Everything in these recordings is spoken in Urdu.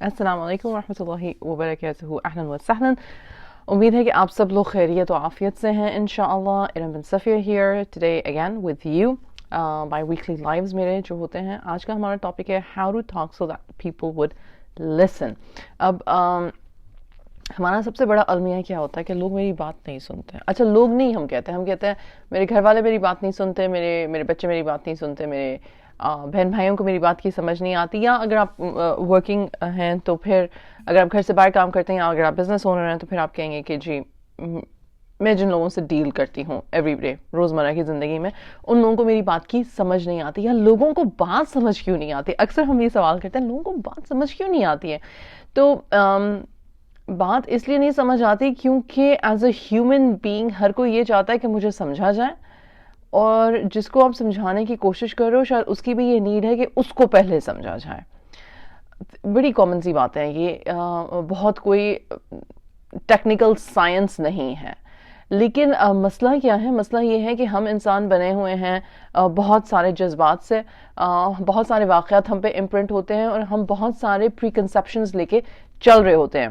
السلام علیکم ورحمۃ اللہ وبرکاتہ. اہلا وسہلا. امید ہے کہ آپ سب لوگ خیریت و عافیت سے ہیں انشاءاللہ. Iram bin Safiya here today again with you by weekly lives میرے جو ہوتے ہیں. آج کا ہمارا ٹاپک ہے how to talk so that people would listen. اب ہمارا سب سے بڑا المیہ کیا ہوتا ہے کہ لوگ میری بات نہیں سنتے. اچھا لوگ نہیں ہم کہتے ہیں میرے گھر والے میری بات نہیں سنتے, میرے بچے میری بات نہیں سنتے, میرے بہن بھائیوں کو میری بات کی سمجھ نہیں آتی. یا اگر آپ ورکنگ ہیں تو پھر اگر آپ گھر سے باہر کام کرتے ہیں یا اگر آپ بزنس اونر ہیں تو پھر آپ کہیں گے کہ جی میں جن لوگوں سے ڈیل کرتی ہوں ایوری ڈے روزمرہ کی زندگی میں ان لوگوں کو میری بات کی سمجھ نہیں آتی. یا لوگوں کو بات سمجھ کیوں نہیں آتی. اکثر ہم یہ سوال کرتے ہیں لوگوں کو بات سمجھ کیوں نہیں آتی ہے. تو بات اس لیے نہیں سمجھ آتی کیونکہ ایز اے ہیومن بینگ ہر کوئی یہ چاہتا ہے کہ مجھے سمجھا جائے, اور جس کو آپ سمجھانے کی کوشش کر رہے ہو شاید اس کی بھی یہ نیڈ ہے کہ اس کو پہلے سمجھا جائے. بڑی کامن سی بات ہے یہ, بہت کوئی ٹیکنیکل سائنس نہیں ہے. لیکن مسئلہ کیا ہے؟ مسئلہ یہ ہے کہ ہم انسان بنے ہوئے ہیں بہت سارے جذبات سے, بہت سارے واقعات ہم پہ امپرنٹ ہوتے ہیں اور ہم بہت سارے پری کنسیپشنز لے کے چل رہے ہوتے ہیں,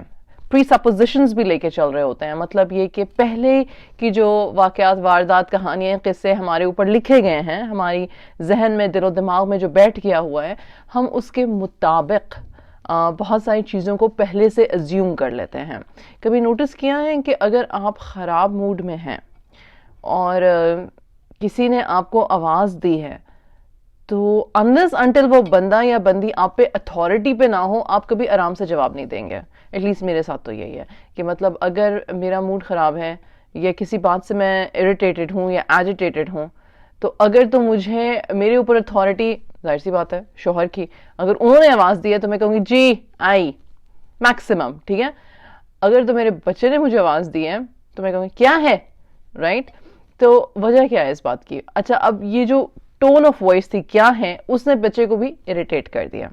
پری سپوزیشنز بھی لے کے چل رہے ہوتے ہیں. مطلب یہ کہ پہلے کی جو واقعات, واردات, کہانیاں, قصے ہمارے اوپر لکھے گئے ہیں, ہماری ذہن میں, دل و دماغ میں جو بیٹھ گیا ہوا ہے, ہم اس کے مطابق بہت ساری چیزوں کو پہلے سے ازیوم کر لیتے ہیں. کبھی نوٹس کیا ہے کہ اگر آپ خراب موڈ میں ہیں اور کسی نے آپ کو آواز دی ہے تو unless until وہ بندہ یا بندی آپ پہ اتھارٹی پہ نہ ہو آپ کبھی آرام سے جواب نہیں دیں گے. ایٹ لیسٹ میرے ساتھ تو یہی ہے کہ مطلب اگر میرا موڈ خراب ہے یا کسی بات سے میں اریٹیٹڈ ہوں یا ایجیٹیٹڈ ہوں تو اگر تو مجھے میرے اوپر اتھارٹی, ظاہر سی بات ہے شوہر کی, اگر انہوں نے آواز دی ہے تو میں کہوں گی جی آئی میکسیمم, ٹھیک ہے. اگر تو میرے بچے نے مجھے آواز دی ہے تو میں کہوں گی کیا ہے, رائٹ. تو وجہ کیا ہے اس بات کی؟ اچھا اب یہ جو ٹون آف وائس تھی کیا ہے, اس نے بچے کو بھی اریٹیٹ کر دیا.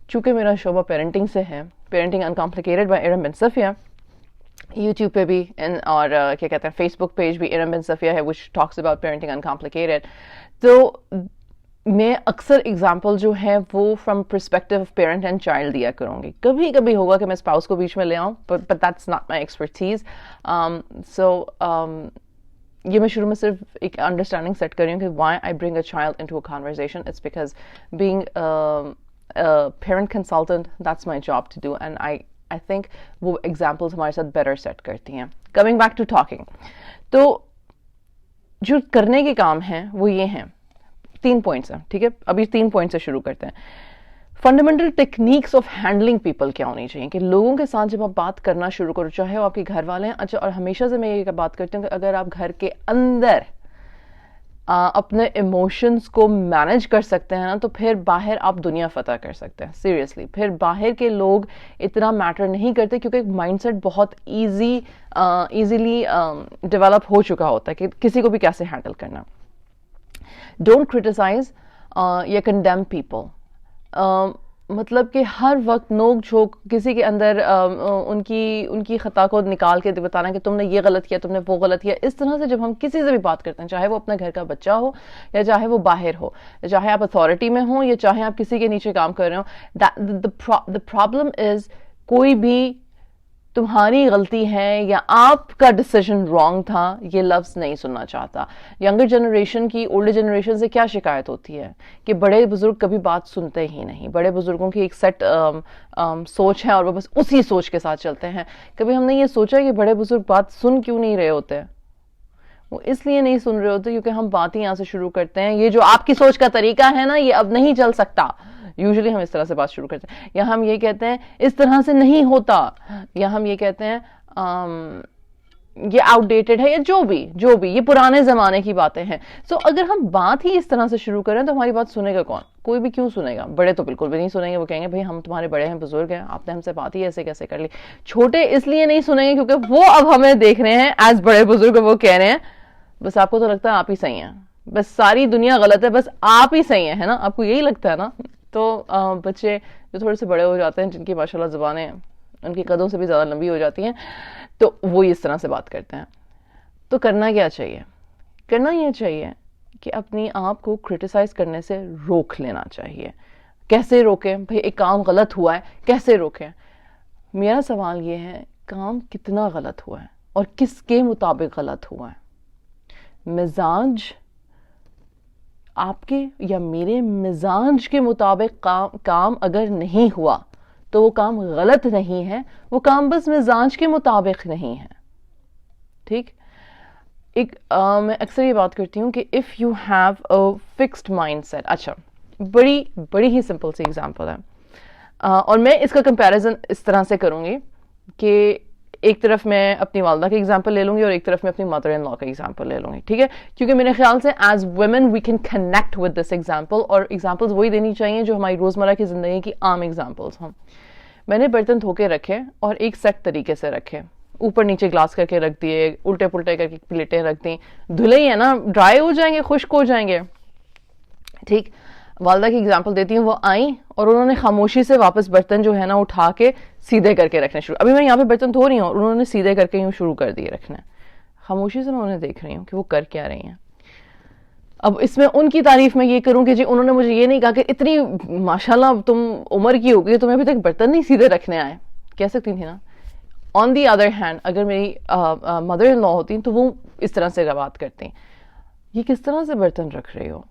چونکہ میرا شعبہ پیرنٹنگ سے ہے, parenting uncomplicated by Iram bin Safiya, YouTube پہ بھی اور کیا کہتے ہیں فیس بک پیج بھی ارم بن صفیہ ہے which talks about parenting unComplicated. تو میں اکثر اگزامپل جو ہے وہ from perspective of parent and child دیا کروں گی. کبھی کبھی ہوگا کہ میں اسپاؤس کو بیچ میں لے آؤں, but that's not my expertise. So یہ میں شروع میں صرف ایک انڈرسٹینڈنگ سیٹ کر رہی ہوں کہ why I bring a child in to a conversation. It's because being parent consultant that's my job to do, and I think وہ ایگزامپلس ہمارے ساتھ بیٹر سیٹ کرتی ہیں. کمنگ بیک ٹو ٹاکنگ, تو جو کرنے کے کام ہیں وہ یہ ہیں, 3 پوائنٹس ہیں, ٹھیک ہے. ابھی 3 پوائنٹ سے شروع کرتے ہیں. Fundamental techniques of handling people کیا ہونی چاہیے کہ لوگوں کے ساتھ جب آپ بات کرنا شروع کرو, چاہے وہ آپ کے گھر والے ہیں. اچھا, اور ہمیشہ سے میں یہ بات کرتی ہوں کہ اگر آپ گھر کے اندر اپنے ایموشنز کو مینج کر سکتے ہیں نا تو پھر باہر آپ دنیا فتح کر سکتے ہیں. سیریسلی, پھر باہر کے لوگ اتنا میٹر نہیں کرتے کیونکہ ایک مائنڈ سیٹ بہت ایزیلی ڈیولپ ہو چکا ہوتا ہے کہ کسی کو بھی کیسے ہینڈل کرنا. ڈونٹ کرٹیسائز یا کنڈیم پیپل. مطلب کہ ہر وقت نوک جھوک کسی کے اندر ان کی خطا کو نکال کے بتانا کہ تم نے یہ غلط کیا, تم نے وہ غلط کیا. اس طرح سے جب ہم کسی سے بھی بات کرتے ہیں, چاہے وہ اپنا گھر کا بچہ ہو یا چاہے وہ باہر ہو, چاہے آپ اتھارٹی میں ہوں یا چاہے آپ کسی کے نیچے کام کر رہے ہوں, the problem is کوئی بھی تمہاری غلطی ہے یا آپ کا ڈیسیژن رانگ تھا یہ لفظ نہیں سننا چاہتا. ینگر جنریشن کی اولڈر جنریشن سے کیا شکایت ہوتی ہے کہ بڑے بزرگ کبھی بات سنتے ہی نہیں. بڑے بزرگوں کی ایک سیٹ سوچ ہے اور وہ بس اسی سوچ کے ساتھ چلتے ہیں. کبھی ہم نے یہ سوچا کہ بڑے بزرگ بات سن کیوں نہیں رہے ہوتے؟ وہ اس لیے نہیں سن رہے ہوتے کیونکہ ہم بات ہی یہاں سے شروع کرتے ہیں, یہ جو آپ کی سوچ کا طریقہ ہے نا یہ اب نہیں چل سکتا. یوزلی ہم اس طرح سے بات شروع کرتے ہیں, یا ہم یہ کہتے ہیں اس طرح سے نہیں ہوتا, یا ہم یہ کہتے ہیں یہ آؤٹ ڈیٹڈ ہے, یا جو بھی یہ پرانے زمانے کی باتیں ہیں. سو اگر ہم بات ہی اس طرح سے شروع کریں تو ہماری بات سنے گا کون؟ کوئی بھی کیوں سنے گا؟ بڑے تو بالکل بھی نہیں سنیں گے. وہ کہیں گے بھائی ہم تمہارے بڑے ہیں, بزرگ ہیں, آپ نے ہم سے بات ہی ایسے کیسے کر لی. چھوٹے اس لیے نہیں سنیں گے کیونکہ وہ اب ہمیں دیکھ رہے ہیں ایز بڑے بزرگ, وہ کہہ رہے ہیں بس آپ کو تو لگتا ہے آپ ہی صحیح ہیں, بس ساری دنیا غلط ہے, بس آپ ہی صحیح ہیں, ہے نا, آپ کو یہی لگتا ہے نا. تو بچے جو تھوڑے سے بڑے ہو جاتے ہیں, جن کی ماشاءاللہ زبانیں ان کی قدوں سے بھی زیادہ لمبی ہو جاتی ہیں, تو وہ اس طرح سے بات کرتے ہیں. تو کرنا کیا چاہیے؟ کرنا یہ چاہیے کہ اپنی آپ کو کرٹیسائز کرنے سے روک لینا چاہیے. کیسے روکیں بھئی ایک کام غلط ہوا ہے کیسے روکیں. میرا سوال یہ ہے کام کتنا غلط ہوا ہے اور کس کے مطابق غلط ہوا ہے. مزاج آپ کے یا میرے مزاج کے مطابق کام اگر نہیں ہوا تو وہ کام غلط نہیں ہے, وہ کام بس مزاج کے مطابق نہیں ہے. ٹھیک. میں اکثر یہ بات کرتی ہوں کہ if you have a fixed mind set. اچھا بڑی ہی سمپل سی ایگزامپل ہے, اور میں اس کا کمپیریزن اس طرح سے کروں گی کہ ایک طرف میں اپنی والدہ کی ایگزامپل لے لوں گی اور ایک طرف میں اپنی مدر ان لا کا ایگزامپل لے لوں گی. ٹھیک ہے, کیونکہ میرے خیال سے as women we can connect with this example, اور ایگزامپلس وہی دینی چاہیے جو ہماری روزمرہ کی زندگی کی عام ایگزامپلس ہوں. میں نے برتن دھو کے رکھے اور ایک سیٹ طریقے سے رکھے, اوپر نیچے گلاس کر کے رکھ دیے, الٹے پلٹے کر کے پلیٹیں رکھ دیں, دھلے ہی ہے نا, ڈرائی ہو جائیں گے, خشک ہو جائیں گے. ٹھیک. والدہ کی ایگزامپل دیتی ہوں, وہ آئیں اور انہوں نے خاموشی سے واپس برتن جو ہے نا اٹھا کے سیدھے کر کے رکھنے شروع. ابھی میں یہاں پہ برتن دھو رہی ہوں اور انہوں نے سیدھے کر کے یوں شروع کر دیے رکھنا. خاموشی سے میں انہیں دیکھ رہی ہوں کہ وہ کر کیا رہی ہیں. اب اس میں ان کی تعریف میں یہ کروں کہ جی انہوں نے مجھے یہ نہیں کہا کہ اتنی ماشاءاللہ تم عمر کی ہو گئی تمہیں ابھی تک برتن نہیں سیدھے رکھنے آئے, کہہ سکتی تھی نا. آن دی ادر ہینڈ اگر میری مدر ان لا ہوتی تو وہ اس طرح سے بات کرتی, یہ کس طرح سے برتن رکھ رہے ہو,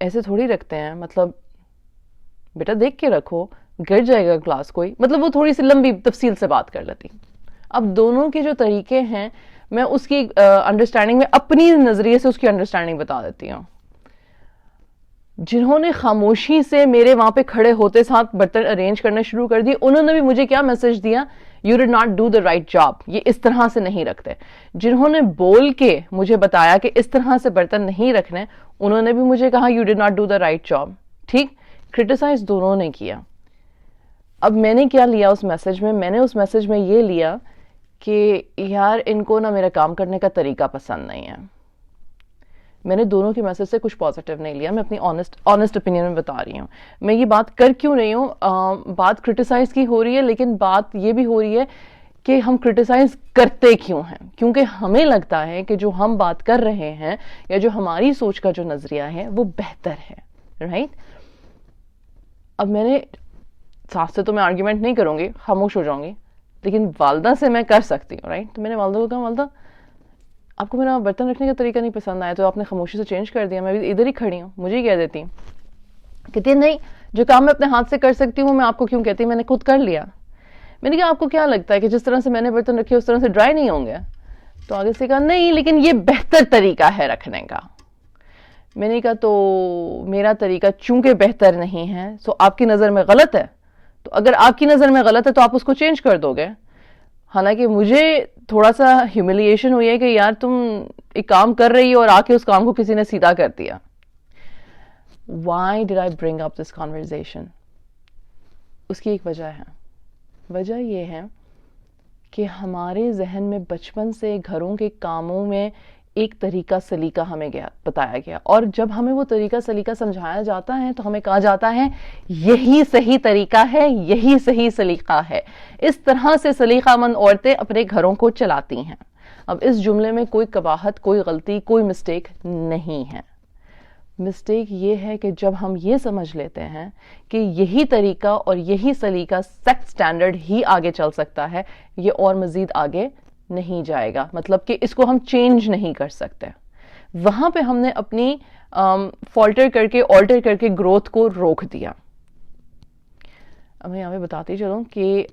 ایسے تھوڑی رکھتے ہیں, مطلب بیٹا دیکھ کے رکھو, گر جائے گا گلاس کوئی, مطلب وہ تھوڑی سی لمبی تفصیل سے بات کر لیتی. اب دونوں کے جو طریقے ہیں میں اس کی انڈرسٹینڈنگ میں اپنی نظریے سے اس کی انڈرسٹینڈنگ بتا دیتی ہوں. جنہوں نے خاموشی سے میرے وہاں پہ کھڑے ہوتے ساتھ برتن ارینج کرنا شروع کر دی, انہوں نے بھی مجھے کیا میسج دیا, you did not do the right job, یہ اس طرح سے نہیں رکھتے. جنہوں نے بول کے مجھے بتایا کہ اس طرح سے برتن نہیں رکھنے, انہوں نے بھی مجھے کہا you did not do the right job. ٹھیک. کرٹیسائز دونوں نے کیا. اب میں نے کیا لیا اس میسج میں, میں نے اس میسج میں یہ لیا کہ یار ان کو نا میرا کام کرنے کا طریقہ پسند نہیں ہے. میں نے دونوں کی میسج سے کچھ پازیٹیو نہیں لیا, میں اپنی آنےسٹ اوپینین میں بتا رہی ہوں. میں یہ بات کر کیوں رہی ہوں, بات کرٹیسائز کی ہو رہی ہے لیکن بات یہ بھی ہو رہی ہے کہ ہم کرٹیسائز کرتے کیوں ہیں, کیونکہ ہمیں لگتا ہے کہ جو ہم بات کر رہے ہیں یا جو ہماری سوچ کا جو نظریہ ہے وہ بہتر ہے. رائٹ. اب میں نے ساتھ سے تو میں آرگیومنٹ نہیں کروں گی, خاموش ہو جاؤں گی, لیکن والدہ سے میں کر سکتی ہوں. رائٹ. تو میں نے والدہ کو کہا, والدہ آپ کو میرا برتن رکھنے کا طریقہ نہیں پسند آیا تو آپ نے خاموشی سے چینج کر دیا, میں بھی ادھر ہی کھڑی ہوں, مجھے ہی کہہ دیتی. کہتی ہے نہیں, جو کام میں اپنے ہاتھ سے کر سکتی ہوں میں آپ کو کیوں کہتی, میں نے خود کر لیا. میں نے کہا آپ کو کیا لگتا ہے کہ جس طرح سے میں نے برتن رکھے اس طرح سے ڈرائی نہیں ہوں گے؟ تو آگے سے کہا نہیں لیکن یہ بہتر طریقہ ہے رکھنے کا. میں نے کہا تو میرا طریقہ چونکہ بہتر نہیں ہے سو آپ کی نظر میں غلط ہے, تو اگر آپ کی نظر میں غلط ہے تو آپ اس کو چینج کر دو گے. حالانکہ مجھے تھوڑا سا ہیوملیشن ہوئی ہے کہ یار تم ایک کام کر رہی ہو اور آ کے اس کام کو کسی نے سیدھا کر دیا. Why did I bring up this conversation? اس کی ایک وجہ ہے. وجہ یہ ہے کہ ہمارے ذہن میں بچپن سے گھروں کے کاموں میں ایک طریقہ سلیقہ ہمیں بتایا گیا, اور جب ہمیں وہ طریقہ سلیقہ سمجھایا جاتا ہے تو ہمیں کہا جاتا ہے یہی صحیح طریقہ ہے, یہی صحیح سلیقہ ہے. اس طرح سے سلیقہ مند عورتیں اپنے گھروں کو چلاتی ہیں. اب اس جملے میں کوئی قباحت, کوئی غلطی, کوئی مسٹیک نہیں ہے. مسٹیک یہ ہے کہ جب ہم یہ سمجھ لیتے ہیں کہ یہی طریقہ اور یہی سلیقہ سیٹ سٹینڈرڈ ہی آگے چل سکتا ہے, یہ اور مزید آگے نہیں جائے گا, مطلب کہ اس کو ہم چینج نہیں کر سکتے. وہاں پہ ہم نے اپنی فالٹر کر کے آلٹر کر کے گروتھ کو روک دیا. اب میں یہاں پہ بتاتی چلوں کہ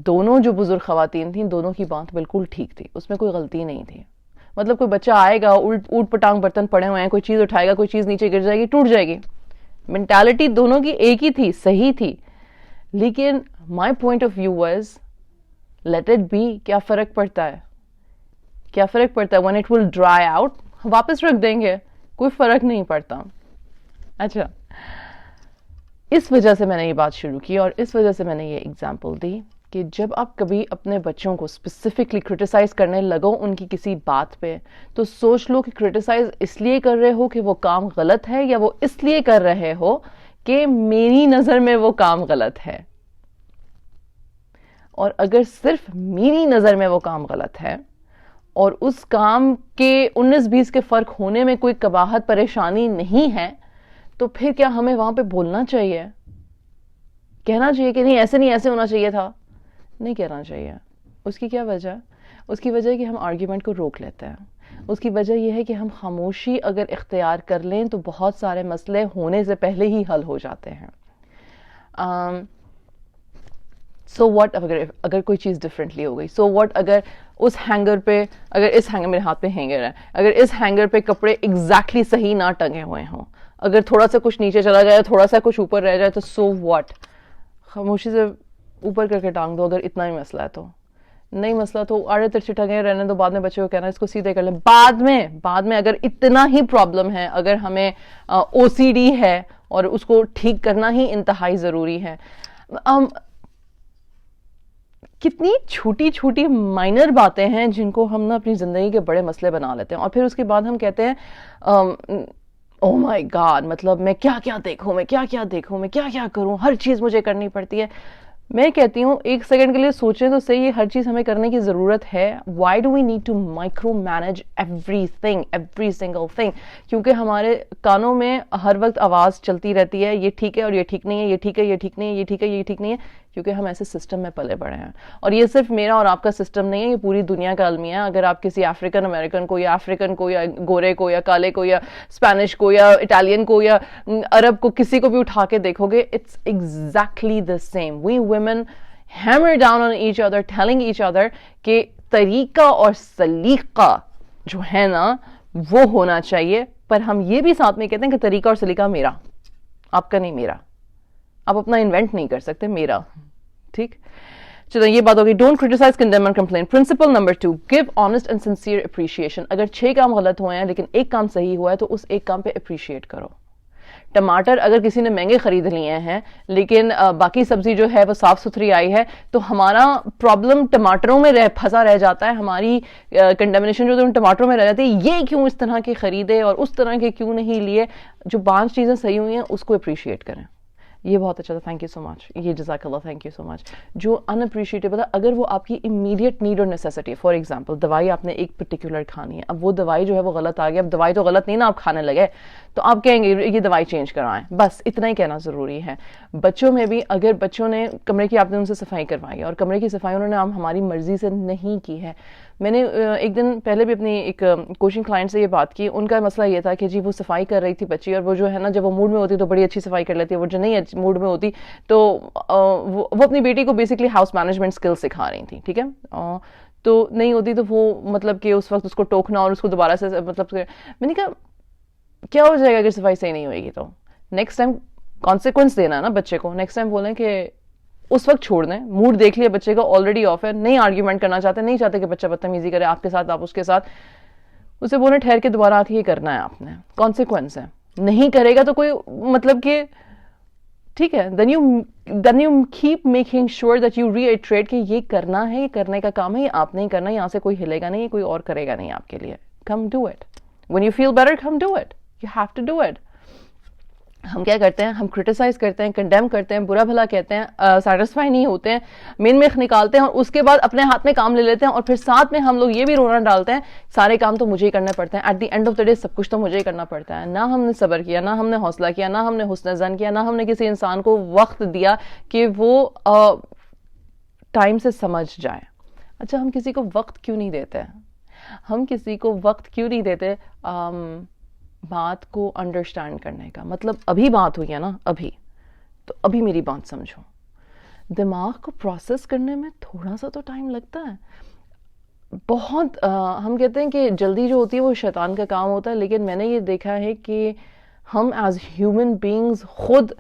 دونوں جو بزرگ خواتین تھیں دونوں کی بات بالکل ٹھیک تھی, اس میں کوئی غلطی نہیں تھی. مطلب کوئی بچہ آئے گا, اوٹ پٹانگ برتن پڑے ہوئے ہیں, کوئی چیز اٹھائے گا, کوئی چیز نیچے گر جائے گی, ٹوٹ جائے گی. مینٹالٹی دونوں کی ایک ہی تھی, صحیح تھی. لیکن my point of view was let it be. کیا فرق پڑتا ہے, کیا فرق پڑتا ہے, when it will dry out واپس رکھ دیں گے, کوئی فرق نہیں پڑتا. اچھا, اس وجہ سے میں نے یہ بات شروع کی اور اس وجہ سے میں نے یہ ایگزامپل دی کہ جب آپ کبھی اپنے بچوں کو اسپیسیفکلی کرٹیسائز کرنے لگو ان کی کسی بات پہ, تو سوچ لو کہ کرٹیسائز اس لیے کر رہے ہو کہ وہ کام غلط ہے, یا وہ اس لیے کر رہے ہو کہ میری نظر میں وہ کام غلط ہے. اور اگر صرف میری نظر میں وہ کام غلط ہے اور اس کام کے 19-20 کے فرق ہونے میں کوئی قباحت پریشانی نہیں ہے, تو پھر کیا ہمیں وہاں پہ بولنا چاہیے کہنا چاہیے کہ نہیں ایسے نہیں ایسے ہونا چاہیے تھا, نہیں کہنا چاہیے. اس کی کیا وجہ؟ اس کی وجہ ہے کہ ہم آرگیومنٹ کو روک لیتے ہیں. اس کی وجہ یہ ہے کہ ہم خاموشی اگر اختیار کر لیں تو بہت سارے مسئلے ہونے سے پہلے ہی حل ہو جاتے ہیں. سو واٹ اگر کوئی چیز ڈفرینٹلی ہو گئی, سو واٹ اگر اس ہینگر پہ, اگر اس ہینگر, میرے ہاتھ پہ ہینگر ہے, اگر اس ہینگر پہ کپڑے ایگزیکٹلی صحیح نہ ٹنگے ہوئے ہوں, اگر تھوڑا سا کچھ نیچے چلا جائے, تھوڑا سا کچھ اوپر رہ جائے, تو سو واٹ, خاموشی سے اوپر کر کے ٹانگ دو. اگر اتنا ہی مسئلہ ہے تو نہیں, مسئلہ تو آڑے ترچے ٹنگے رہنے دو, بعد میں بچے کو کہنا اس کو سیدھے کر لیں. بعد میں اگر اتنا ہی پرابلم ہے, اگر ہمیں او سی ڈی ہے اور اس کو ٹھیک کرنا ہی انتہائی ضروری ہے. کتنی چھوٹی چھوٹی مائنر باتیں ہیں جن کو ہم نا اپنی زندگی کے بڑے مسئلے بنا لیتے ہیں, اور پھر اس کے بعد ہم کہتے ہیں او مائی گاڈ, مطلب میں کیا کیا دیکھوں, میں کیا کیا کروں, ہر چیز مجھے کرنی پڑتی ہے. میں کہتی ہوں ایک سیکنڈ کے لیے سوچیں تو صحیح, ہر چیز ہمیں کرنے کی ضرورت ہے. Why do we need to micromanage every single thing? کیونکہ ہمارے کانوں میں ہر وقت آواز چلتی رہتی ہے, یہ ٹھیک ہے اور یہ ٹھیک نہیں ہے, یہ ٹھیک ہے, یہ ٹھیک نہیں ہے, یہ ٹھیک ہے, یہ ٹھیک نہیں ہے, کیونکہ ہم ایسے سسٹم میں پلے بڑے ہیں. اور یہ صرف میرا اور آپ کا سسٹم نہیں ہے, یہ پوری دنیا کا المیہ ہے. اگر آپ کسی افریقن امریکن کو یا افریقن کو یا گورے کو یا کالے کو یا اسپینش کو یا اٹالین کو یا عرب کو, کسی کو بھی اٹھا کے دیکھو گے, it's exactly the same. We women hammer down on each other, telling each other کہ طریقہ اور سلیقہ جو ہے نا وہ ہونا چاہیے, پر ہم یہ بھی ساتھ میں کہتے ہیں کہ طریقہ اور سلیقہ میرا, آپ کا نہیں, میرا. آپ اپنا انوینٹ نہیں کر سکتے, میرا. ٹھیک, چلو یہ بات ہوگی. Don't criticise, condemn and complain. Principle number 2, give honest and sincere appreciation. اگر 6 کام غلط ہوئے ہیں لیکن ایک کام صحیح ہوا ہے تو اس ایک کام پہ اپریشیٹ کرو. ٹماٹر اگر کسی نے مہنگے خرید لیے ہیں لیکن باقی سبزی جو ہے وہ صاف ستھری آئی ہے, تو ہمارا پرابلم ٹماٹروں میں پھنسا رہ جاتا ہے, ہماری کنڈمنیشن جو ٹماٹروں میں رہ جاتی ہے, یہ کیوں اس طرح کے خریدے اور اس طرح کے کیوں نہیں لیے. جو 5 چیزیں صحیح ہوئی ہیں اس کو اپریشیٹ کریں. یہ بہت اچھا تھا, تھینک یو سو مچ, یہ جزاک اللہ, تھینک یو سو مچ. جو ان اپریشیٹیبل ہے, اگر وہ آپ کی امیڈیٹ نیڈ اور نیسیسٹی, فار ایگزامپل دوائی آپ نے ایک پرٹیکولر کھانی ہے, اب وہ دوائی جو ہے وہ غلط آ گئی, اب دوائی تو غلط نہیں نا, آپ کھانے لگے, تو آپ کہیں گے یہ دوائی چینج کروائیں, بس اتنا ہی کہنا ضروری ہے. بچوں میں بھی, اگر بچوں نے کمرے کی, آپ نے ان سے صفائی کروائی ہے اور کمرے کی صفائی انہوں نے ہماری مرضی سے نہیں کی ہے. میں نے ایک دن پہلے بھی اپنی ایک کوچنگ کلائنٹ سے یہ بات کی, ان کا مسئلہ یہ تھا کہ جی وہ صفائی کر رہی تھی بچی, اور وہ جو ہے نا جب وہ موڈ میں ہوتی تو بڑی اچھی صفائی کر لیتی ہے, وہ جو نہیں موڈ میں ہوتی تو وہ اپنی بیٹی کو بیسکلی ہاؤس مینجمنٹ اسکل سکھا رہی تھی. ٹھیک ہے, تو نہیں ہوتی تو وہ مطلب کہ اس وقت اس کو ٹوکنا اور اس کو دوبارہ سے مطلب, میں نے کہا کیا ہو جائے گا اگر صفائی صحیح نہیں ہوئے گی, تو نیکسٹ ٹائم کانسیکوینس دینا ہے نا بچے کو. نیکسٹ ٹائم بولیں کہ اس وقت چھوڑ دیں, موڈ دیکھ لیا بچے کا آلریڈی آف ہے, نہیں آرگیومنٹ کرنا چاہتے, نہیں چاہتے کہ بچہ بدتمیزی کرے آپ کے ساتھ, آپ اس کے ساتھ, اسے بولیں ٹھہر کے دوبارہ آ کے یہ کرنا ہے, آپ نے کانسیکوینس ہے. نہیں کرے گا تو کوئی مطلب کہ ٹھیک ہے, then you keep making sure that you reiterate کہ یہ کرنا ہے, یہ کرنے کا کام ہے, یہ آپ نہیں کرنا, یہاں سے کوئی ہلے گا نہیں, کوئی اور کرے گا نہیں آپ کے لیے. Come do it. When you feel better, come do it. You have to do it. ہم کیا کرتے ہیں, ہم کرٹیسائز کرتے ہیں, کنڈیم کرتے ہیں, برا بھلا کہتے ہیں, سیٹسفائی نہیں ہوتے ہیں, مین میخ نکالتے ہیں, اور اس کے بعد اپنے ہاتھ میں کام لے لیتے ہیں, اور پھر ساتھ میں ہم لوگ یہ بھی رونا ڈالتے ہیں سارے کام تو مجھے ہی کرنے پڑتے ہیں. At the end of the day سب کچھ تو مجھے ہی کرنا پڑتا ہے. نہ ہم نے صبر کیا, نہ ہم نے حوصلہ کیا, نہ ہم نے حسن ظن کیا, نہ ہم نے کسی انسان کو وقت دیا کہ وہ ٹائم سے سمجھ جائے. اچھا, ہم کسی کو وقت کیوں نہیں دیتے, ہم کسی کو وقت کیوں نہیں دیتے بات کو انڈرسٹینڈ کرنے کا. مطلب ابھی بات ہوئی ہے نا, ابھی تو ابھی میری بات سمجھو. دماغ کو پروسیس کرنے میں تھوڑا سا تو ٹائم لگتا ہے بہت. ہم کہتے ہیں کہ جلدی جو ہوتی ہے وہ شیطان کا کام ہوتا ہے, لیکن میں نے یہ دیکھا ہے کہ ہم ایز ہیومن بینگز خود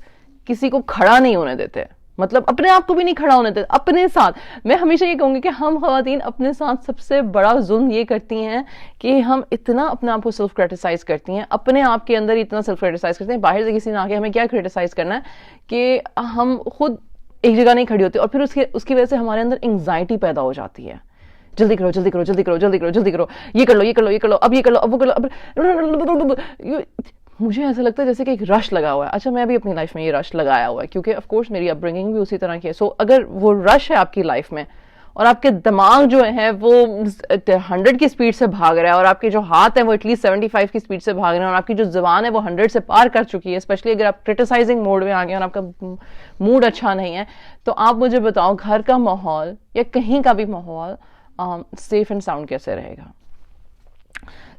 کسی کو کھڑا نہیں ہونے دیتے, مطلب اپنے آپ کو بھی نہیں کھڑا ہونے دیتے اپنے ساتھ. میں ہمیشہ یہ کہوں گی کہ ہم خواتین اپنے ساتھ سب سے بڑا ظلم یہ کرتی ہیں کہ ہم اتنا اپنے آپ کو سیلف کریٹیسائز کرتی ہیں, اپنے آپ کے اندر اتنا سیلف کریٹیسائز کرتے ہیں, باہر سے کسی نے آ کے ہمیں کیا کریٹیسائز کرنا ہے کہ ہم خود ایک جگہ نہیں کھڑی ہوتی, اور پھر اس کی وجہ سے ہمارے اندر انگزائٹی پیدا ہو جاتی ہے. جلدی کرو, جلدی کرو, جلدی کرو, جلدی کرو, جلدی کرو, یہ کر لو, یہ کر لو, یہ کر لو, اب یہ کر لو, اب وہ کر لو. مجھے ایسا لگتا ہے جیسے کہ ایک رش لگا ہوا ہے. اچھا, میں بھی اپنی لائف میں یہ رش لگایا ہوا ہے کیونکہ آف کورس میری اپ برنگنگ بھی اسی طرح کی ہے. سو اگر وہ رش ہے آپ کی لائف میں اور آپ کے دماغ جو ہے وہ 100 کی سپیڈ سے بھاگ رہا ہے اور آپ کے جو ہاتھ ہیں وہ ایٹ لیسٹ 75 کی سپیڈ سے بھاگ رہے ہیں اور آپ کی جو زبان ہے وہ 100 سے پار کر چکی ہے, اسپیشلی اگر آپ کرٹیسائزنگ موڈ میں آ گئے اور آپ کا موڈ اچھا نہیں ہے, تو آپ مجھے بتاؤ گھر کا ماحول یا کہیں کا بھی ماحول سیف اینڈ ساؤنڈ کیسے رہے گا؟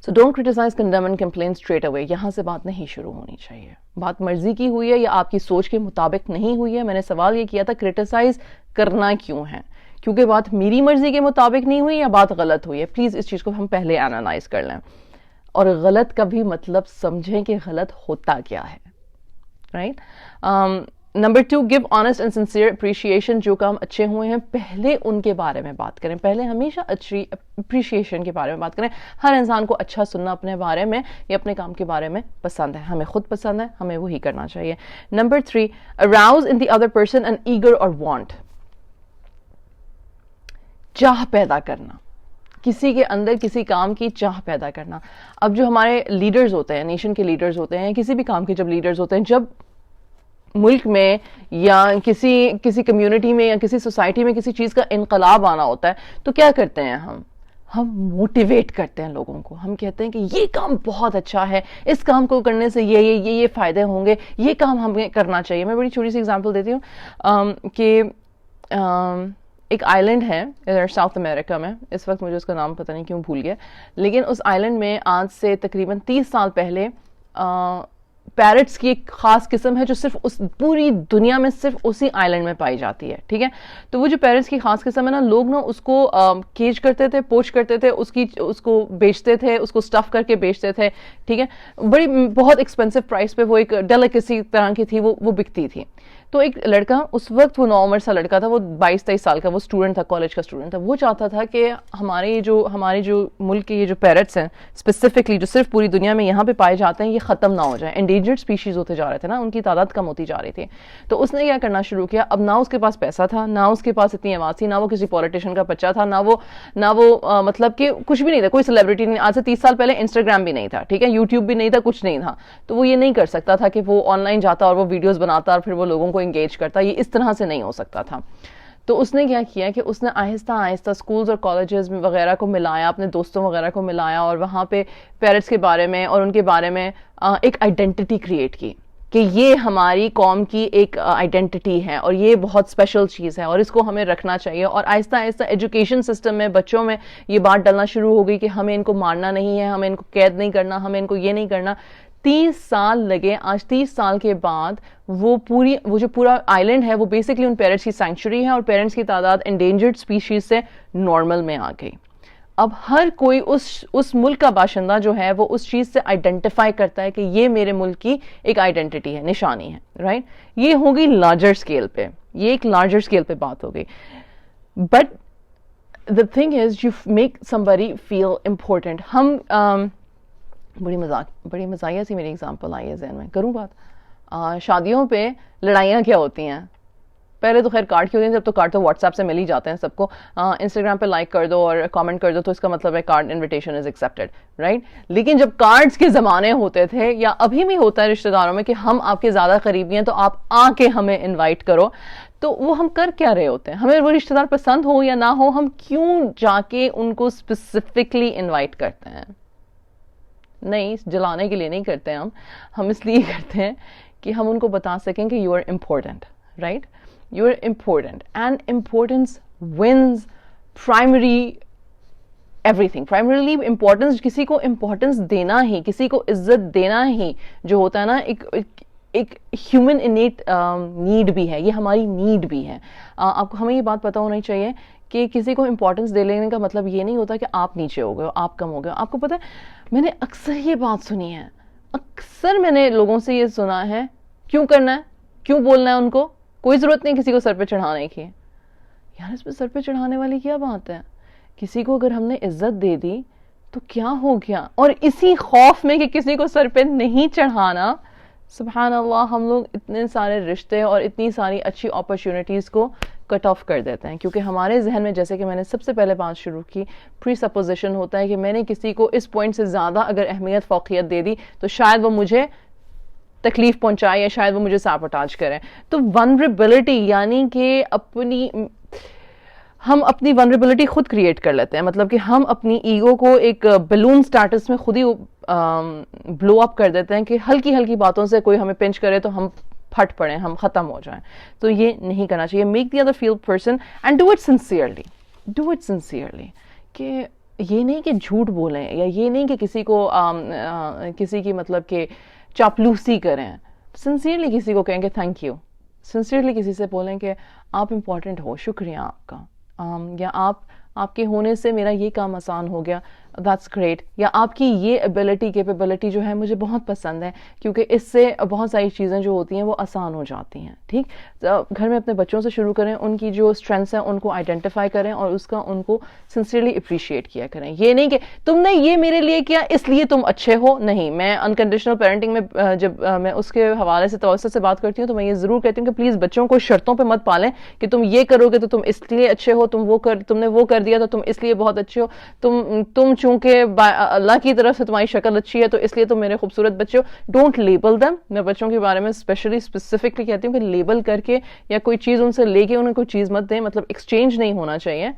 So don't criticize, condemn and complain straight away. یہاں سے بات نہیں شروع ہونی چاہیے. بات مرضی کی ہوئی ہے یا آپ کی سوچ کے مطابق نہیں ہوئی ہے. میں نے سوال یہ کیا تھا criticize کرنا کیوں ہے, کیونکہ بات میری مرضی کے مطابق نہیں ہوئی یا بات غلط ہوئی ہے. پلیز اس چیز کو ہم پہلے انالائز کر لیں, اور غلط کا بھی مطلب سمجھیں کہ غلط ہوتا کیا ہے. Right. Number 2, give honest and sincere appreciation. جو کام اچھے ہوئے ہیں پہلے ان کے بارے میں بات کریں, پہلے ہمیشہ اچھی اپریشیشن کے بارے میں بات کریں. ہر انسان کو اچھا سننا اپنے بارے میں یا اپنے کام کے بارے میں پسند ہے, ہمیں خود پسند ہے, ہمیں وہی کرنا چاہیے. Number 3, arouse in the other person an eager اور وانٹ. چاہ پیدا کرنا, کسی کے اندر کسی کام کی چاہ پیدا کرنا. اب جو ہمارے لیڈرز ہوتے ہیں, نیشن کے لیڈرز ہوتے ہیں, کسی بھی کام کے جب لیڈرز ہوتے ہیں, جب ملک میں یا کسی کمیونٹی میں یا کسی سوسائٹی میں کسی چیز کا انقلاب آنا ہوتا ہے, تو کیا کرتے ہیں ہم موٹیویٹ کرتے ہیں لوگوں کو. ہم کہتے ہیں کہ یہ کام بہت اچھا ہے, اس کام کو کرنے سے یہ فائدے ہوں گے, یہ کام ہمیں کرنا چاہیے. میں بڑی چھوٹی سی اگزامپل دیتی ہوں کہ ایک آئی لینڈ ہے ادھر ساؤتھ امریکہ میں, اس وقت مجھے اس کا نام پتہ نہیں کیوں بھول گیا, لیکن اس آئی لینڈ میں آج سے تقریباً 30 سال پہلے پیرٹس کی ایک خاص قسم ہے جو صرف اس پوری دنیا میں صرف اسی آئی لینڈ میں پائی جاتی ہے. ٹھیک ہے, تو وہ جو پیرٹس کی خاص قسم ہے نا, لوگ نا اس کو کیج کرتے تھے, پوچھ کرتے تھے, اس کو بیچتے تھے, اس کو اسٹف کر کے بیچتے تھے. ٹھیک ہے, بہت ایکسپینسو پرائس پہ, وہ ایک ڈیلیکیسی طرح کی تھی, وہ بکتی تھی. تو ایک لڑکا, اس وقت وہ 9 عمر سا لڑکا تھا, وہ 22-23 سال کا وہ اسٹوڈنٹ تھا, کالج کا اسٹوڈنٹ تھا. وہ چاہتا تھا کہ ہمارے جو ملک کے یہ جو پیرٹس ہیں اسپیسیفکلی جو صرف پوری دنیا میں یہاں پہ پائے جاتے ہیں, یہ ختم نہ ہو جائیں. انڈینجرڈ اسپیشیز ہوتے جا رہے تھے نا, ان کی تعداد کم ہوتی جا رہی تھی. تو اس نے کیا کرنا شروع کیا, اب نہ اس کے پاس پیسہ تھا, نہ اس کے پاس اتنی آواز تھی, نہ وہ کسی پولیٹیشین کا بچہ تھا, نہ وہ مطلب کہ کچھ بھی نہیں تھا, کوئی سیلیبریٹی نہیں. آج سے 30 سال پہلے انسٹاگرام بھی نہیں تھا, ٹھیک ہے, یوٹیوب بھی نہیں تھا, کچھ نہیں تھا. تو وہ یہ نہیں کر سکتا تھا کہ وہ آن لائن جاتا اور وہ ویڈیوز بناتا اور پھر وہ لوگوں کو انگیج کرتا. یہ اس طرح سے نہیں ہو سکتا تھا. تو اس نے کیا کیا کہ اس نے آہستہ آہستہ اسکولز اور کالجز وغیرہ کو ملایا, اپنے دوستوں وغیرہ کو ملایا, اور وہاں پہ پیرٹس کے بارے میں اور ان کے بارے میں ایک آئیڈینٹی کریٹ کی کہ یہ ہماری قوم کی ایک آئیڈینٹی ہے اور یہ بہت اسپیشل چیز ہے اور اس کو ہمیں رکھنا چاہیے. اور آہستہ آہستہ ایجوکیشن سسٹم میں بچوں میں یہ بات ڈلنا شروع ہو گئی کہ ہمیں ان کو مارنا نہیں ہے, ہمیں ان کو قید نہیں کرنا, ہمیں ان کو یہ نہیں کرنا. 30 سال لگے. آج 30 سال کے بعد وہ جو پورا آئی لینڈ ہے وہ بیسکلی ان پیرنٹس کی سینکچری ہے, اور پیرنٹس کی تعداد انڈینجرڈ اسپیشیز سے نارمل میں آ گئی. اب ہر کوئی اس ملک کا باشندہ جو ہے وہ اس چیز سے آئیڈینٹیفائی کرتا ہے کہ یہ میرے ملک کی ایک آئیڈینٹی ہے, نشانی ہے. رائٹ, یہ ہوگی لارجر اسکیل پہ, یہ ایک لارجر اسکیل پہ بات ہو گئی. But the thing is you make somebody feel important. ہم بڑی مزاحیہ سی میری اگزامپل آئی ہے ذہن میں, کروں بات. شادیوں پہ لڑائیاں کیا ہوتی ہیں؟ پہلے تو خیر کارڈ کی ہوتی ہیں, جب تو کارڈ تو واٹس ایپ سے مل ہی جاتے ہیں سب کو. انسٹاگرام پہ لائک کر دو اور کامنٹ کر دو تو اس کا مطلب ہے card invitation is accepted, right. لیکن جب کارڈز کے زمانے ہوتے تھے, یا ابھی بھی ہوتا ہے رشتہ داروں میں کہ ہم آپ کے زیادہ قریبی ہیں تو آپ آ کے ہمیں انوائٹ کرو, تو وہ ہم کر کیا رہے ہوتے ہیں؟ ہمیں وہ رشتہ دار پسند ہو یا نہ ہو, ہم کیوں جا کے ان کو اسپیسیفکلی انوائٹ کرتے ہیں؟ نہیں, جلانے کے لیے نہیں کرتے ہم اس لیے کرتے ہیں کہ ہم ان کو بتا سکیں کہ you are important, right, you are important. And importance once primary everything. Primarily importance, کسی کو امپورٹنس دینا ہی, کسی کو عزت دینا ہی جو ہوتا ہے نا, ایک ہیومن انیٹ نیڈ بھی ہے, یہ ہماری نیڈ بھی ہے. آپ کو ہمیں یہ بات پتہ ہونی چاہیے کہ کسی کو امپورٹنس دے لینے کا مطلب یہ نہیں ہوتا کہ آپ نیچے ہو گئے, آپ کم ہو گئے. آپ کو پتہ ہے, میں نے اکثر یہ بات سنی ہے, اکثر میں نے لوگوں سے یہ سنا ہے, کیوں کرنا ہے, کیوں بولنا ہے ان کو, کوئی ضرورت نہیں کسی کو سر پہ چڑھانے کی. یار اس پہ سر پہ چڑھانے والی کیا بات ہے؟ کسی کو اگر ہم نے عزت دے دی تو کیا ہو گیا؟ اور اسی خوف میں کہ کسی کو سر پہ نہیں چڑھانا, سبحان اللہ, ہم لوگ اتنے سارے رشتے اور اتنی ساری اچھی اپرچونٹیز کو کٹ آف کر دیتے ہیں, کیونکہ ہمارے ذہن میں, جیسے کہ میں نے سب سے پہلے بات شروع کی, پری سپوزیشن ہوتا ہے کہ میں نے کسی کو اس پوائنٹ سے زیادہ اگر اہمیت فوقیت دے دی تو شاید وہ مجھے تکلیف پہنچائے یا شاید وہ مجھے سابوٹاج کرے. تو ونریبلٹی یعنی کہ اپنی ہم اپنی ونریبلٹی خود کریٹ کر لیتے ہیں. مطلب کہ ہم اپنی ایگو کو ایک بلون سٹیٹس میں خود ہی بلو اپ کر دیتے ہیں کہ ہلکی ہلکی باتوں سے کوئی ہمیں پنچ کرے تو ہم پھٹ پڑیں, ہم ختم ہو جائیں. تو یہ نہیں کرنا چاہیے. Make the other feel person and do it sincerely, do it sincerely. کہ یہ نہیں کہ جھوٹ بولیں, یا یہ نہیں کہ کسی کو کسی کی مطلب کہ چاپلوسی کریں. سنسیئرلی کسی کو کہیں کہ تھینک یو, سنسیئرلی کسی سے بولیں کہ آپ امپورٹنٹ ہو, شکریہ آپ کا, یا آپ کے ہونے سے میرا یہ کام آسان ہو گیا, دیٹس گریٹ. یا آپ کی یہ ایبلٹی کیپیبلٹی جو ہے مجھے بہت پسند ہے, کیونکہ اس سے بہت ساری چیزیں جو ہوتی ہیں وہ آسان ہو جاتی ہیں. ٹھیک, گھر میں اپنے بچوں سے شروع کریں, ان کی جو اسٹرینتھس ہیں ان کو آئیڈینٹیفائی کریں اور اس کا ان کو سنسیئرلی اپریشیٹ کیا کریں. یہ نہیں کہ تم نے یہ میرے لیے کیا اس لیے تم اچھے ہو. نہیں, میں انکنڈیشنل پیرنٹنگ میں جب میں اس کے حوالے سے توسط سے بات کرتی ہوں تو میں یہ ضرور کہتی ہوں کہ پلیز بچوں کو شرطوں پہ مت پالیں کہ تم یہ کرو گے تو تم اس لیے اچھے ہو, تم نے وہ کر دیا تو تم اس لیے بہت اچھے ہو, تم چونکہ اللہ کی طرف سے تمہاری شکل اچھی ہے تو اس لیے تم میرے خوبصورت بچے ہو. ڈونٹ لیبل دم. میں بچوں کے بارے میں اسپیسیفکلی کہتی ہوں کہ لیبل کر کے یا کوئی چیز ان سے لے کے انہیں کوئی چیز مت دیں. مطلب ایکسچینج نہیں ہونا چاہیے.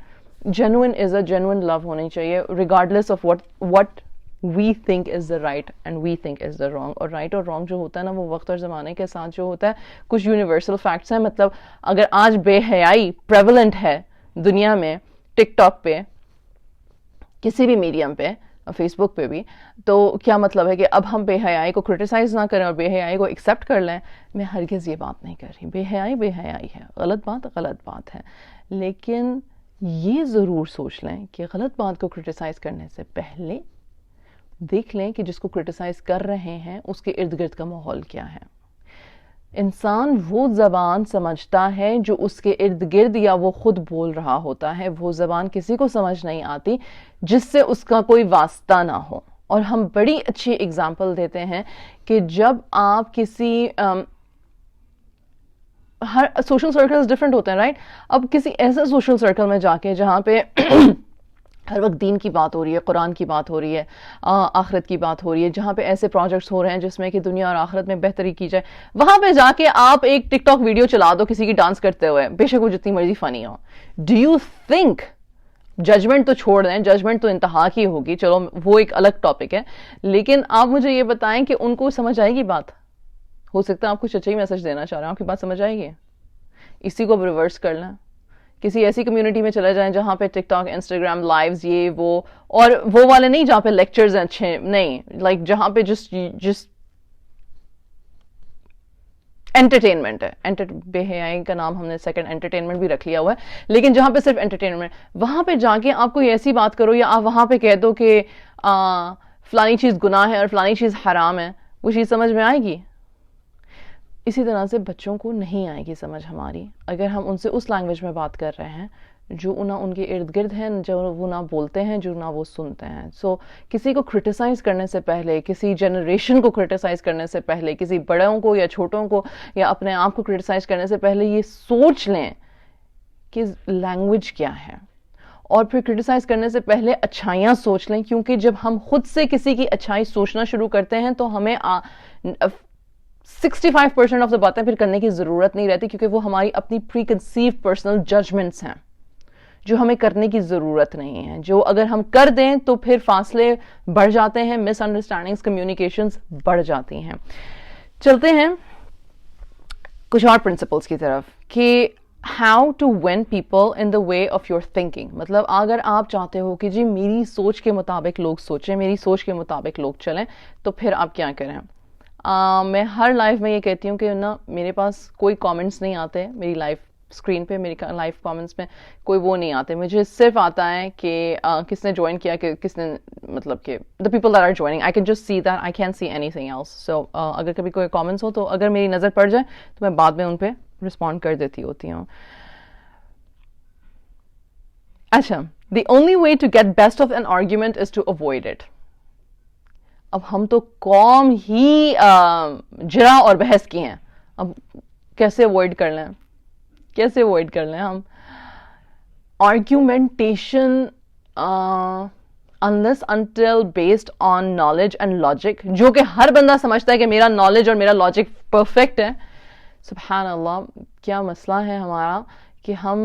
جینوئن از اے جینوئن لو ہونی چاہیے, regardless of what we think is the right and we think is the wrong. اور رائٹ اور رانگ جو ہوتا ہے نا وہ وقت اور زمانے کے ساتھ جو ہوتا ہے, کچھ یونیورسل فیکٹس ہیں. مطلب اگر آج بے حیائی پریولنٹ ہے دنیا میں, ٹک ٹاک پہ, کسی بھی میڈیم پہ, فیس بک پہ بھی, تو کیا مطلب ہے کہ اب ہم بے حیائی کو کرٹیسائز نہ کریں اور بے حیائی کو ایکسیپٹ کر لیں؟ میں ہرگز یہ بات نہیں کر رہی. بے حیائی ہے, غلط بات ہے, لیکن یہ ضرور سوچ لیں کہ غلط بات کو کرٹیسائز کرنے سے پہلے دیکھ لیں کہ جس کو کرٹیسائز کر رہے ہیں اس کے ارد گرد کا ماحول کیا ہے. انسان وہ زبان سمجھتا ہے جو اس کے ارد گرد یا وہ خود بول رہا ہوتا ہے. وہ زبان کسی کو سمجھ نہیں آتی جس سے اس کا کوئی واسطہ نہ ہو. اور ہم بڑی اچھی اگزامپل دیتے ہیں کہ جب آپ کسی ہر سوشل سرکلز ڈفرینٹ ہوتے ہیں, رائٹ. اب کسی ایسے سوشل سرکل میں جا کے جہاں پہ ہر وقت دین کی بات ہو رہی ہے, قرآن کی بات ہو رہی ہے, آخرت کی بات ہو رہی ہے, جہاں پہ ایسے پروجیکٹس ہو رہے ہیں جس میں کہ دنیا اور آخرت میں بہتری کی جائے, وہاں پہ جا کے آپ ایک ٹک ٹاک ویڈیو چلا دو کسی کی ڈانس کرتے ہوئے, بے شک وہ جتنی مرضی فنی ہو. ڈو یو تھنک, ججمنٹ تو چھوڑ دیں, ججمنٹ تو انتہا کی ہوگی, چلو وہ ایک الگ ٹاپک ہے, لیکن آپ مجھے یہ بتائیں کہ ان کو سمجھ آئے گی بات؟ ہو سکتا ہے آپ کچھ اچھا ہی میسج دینا چاہ رہے ہیں, آپ کی بات سمجھ آئے گی؟ اسی کو ریورس کر لیں, کسی ایسی کمیونٹی میں چلے جائیں جہاں پہ ٹک ٹاک, انسٹاگرام لائیوز, یہ وہ, اور وہ والے نہیں جہاں پہ لیکچرز ہیں اچھے, نہیں, لائک جہاں پہ جس انٹرٹینمنٹ ہے. بے حیائی کا نام ہم نے سیکنڈ انٹرٹینمنٹ بھی رکھ لیا ہوا ہے, لیکن جہاں پہ صرف انٹرٹینمنٹ, وہاں پہ جا کے آپ کوئی ایسی بات کرو یا آپ وہاں پہ کہہ دو کہ فلانی چیز گناہ ہے اور فلانی چیز حرام ہے, وہ چیز سمجھ میں آئے گی؟ اسی طرح سے بچوں کو نہیں آئے گی سمجھ ہماری اگر ہم ان سے اس لینگویج میں بات کر رہے ہیں جو نہ ان کے ارد گرد ہیں, جو وہ نہ بولتے ہیں, جو نہ وہ سنتے ہیں. سو کسی کو کرٹیسائز کرنے سے پہلے, کسی جنریشن کو کرٹیسائز کرنے سے پہلے, کسی بڑوں کو یا چھوٹوں کو یا اپنے آپ کو کرٹیسائز کرنے سے پہلے یہ سوچ لیں کہ لینگویج کیا ہے, اور پھر کرٹیسائز کرنے سے پہلے اچھائیاں سوچ لیں, کیونکہ جب ہم خود سے کسی کی اچھائی سوچنا شروع کرتے ہیں تو ہمیں 65% آف دا باتیں پھر کرنے کی ضرورت نہیں رہتی, کیونکہ وہ ہماری اپنی پری کنسیو پرسنل ججمنٹس ہیں جو ہمیں کرنے کی ضرورت نہیں ہے, جو اگر ہم کر دیں تو پھر فاصلے بڑھ جاتے ہیں, مس انڈرسٹینڈنگز, کمیونیکیشنز بڑھ جاتی ہیں. چلتے ہیں کچھ اور پرنسپلس کی طرف کہ how to win people in the way of your thinking. مطلب اگر آپ چاہتے ہو کہ جی میری سوچ کے مطابق لوگ سوچیں, میری سوچ کے مطابق لوگ چلیں, تو پھر آپ کیا کریں؟ میں ہر لائف میں یہ کہتی ہوں کہ نا میرے پاس کوئی کامنٹس نہیں آتے, میری لائف اسکرین پہ, میری لائف کامنٹس میں کوئی وہ نہیں آتے. مجھے صرف آتا ہے کہ کس نے جوائن کیا, کہ کس نے, مطلب کہ the people that are joining, I can just see that, I can't see anything else. So اگر کبھی کوئی کامنٹس ہو تو اگر میری نظر پڑ جائے تو میں بعد میں ان پہ رسپونڈ کر دیتی ہوتی ہوں. اچھا, the only way to get best of an argument is to avoid it. اب ہم تو قوم ہی جرا اور بحث کی ہیں, اب کیسے اوائڈ کر لیں, کیسے اوائڈ کر لیں ہم argumentation unless until based on knowledge and logic, جو کہ ہر بندہ سمجھتا ہے کہ میرا knowledge اور میرا logic perfect ہے. سبحان اللہ, کیا مسئلہ ہے ہمارا کہ ہم